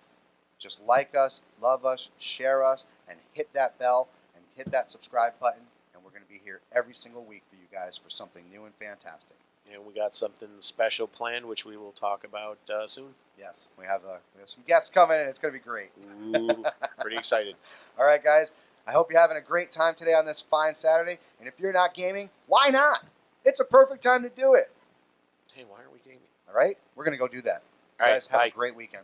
Just like us, love us, share us, and hit that bell and hit that subscribe button. And we're going to be here every single week for you guys for something new and fantastic. And we got something special planned, which we will talk about soon. Yes, we have some guests coming, and it's going to be great. Ooh, pretty excited. All right, guys. I hope you're having a great time today on this fine Saturday. And if you're not gaming, why not? It's a perfect time to do it. Hey, why aren't we gaming? All right? We're going to go do that. All right, guys, have bye. a great weekend.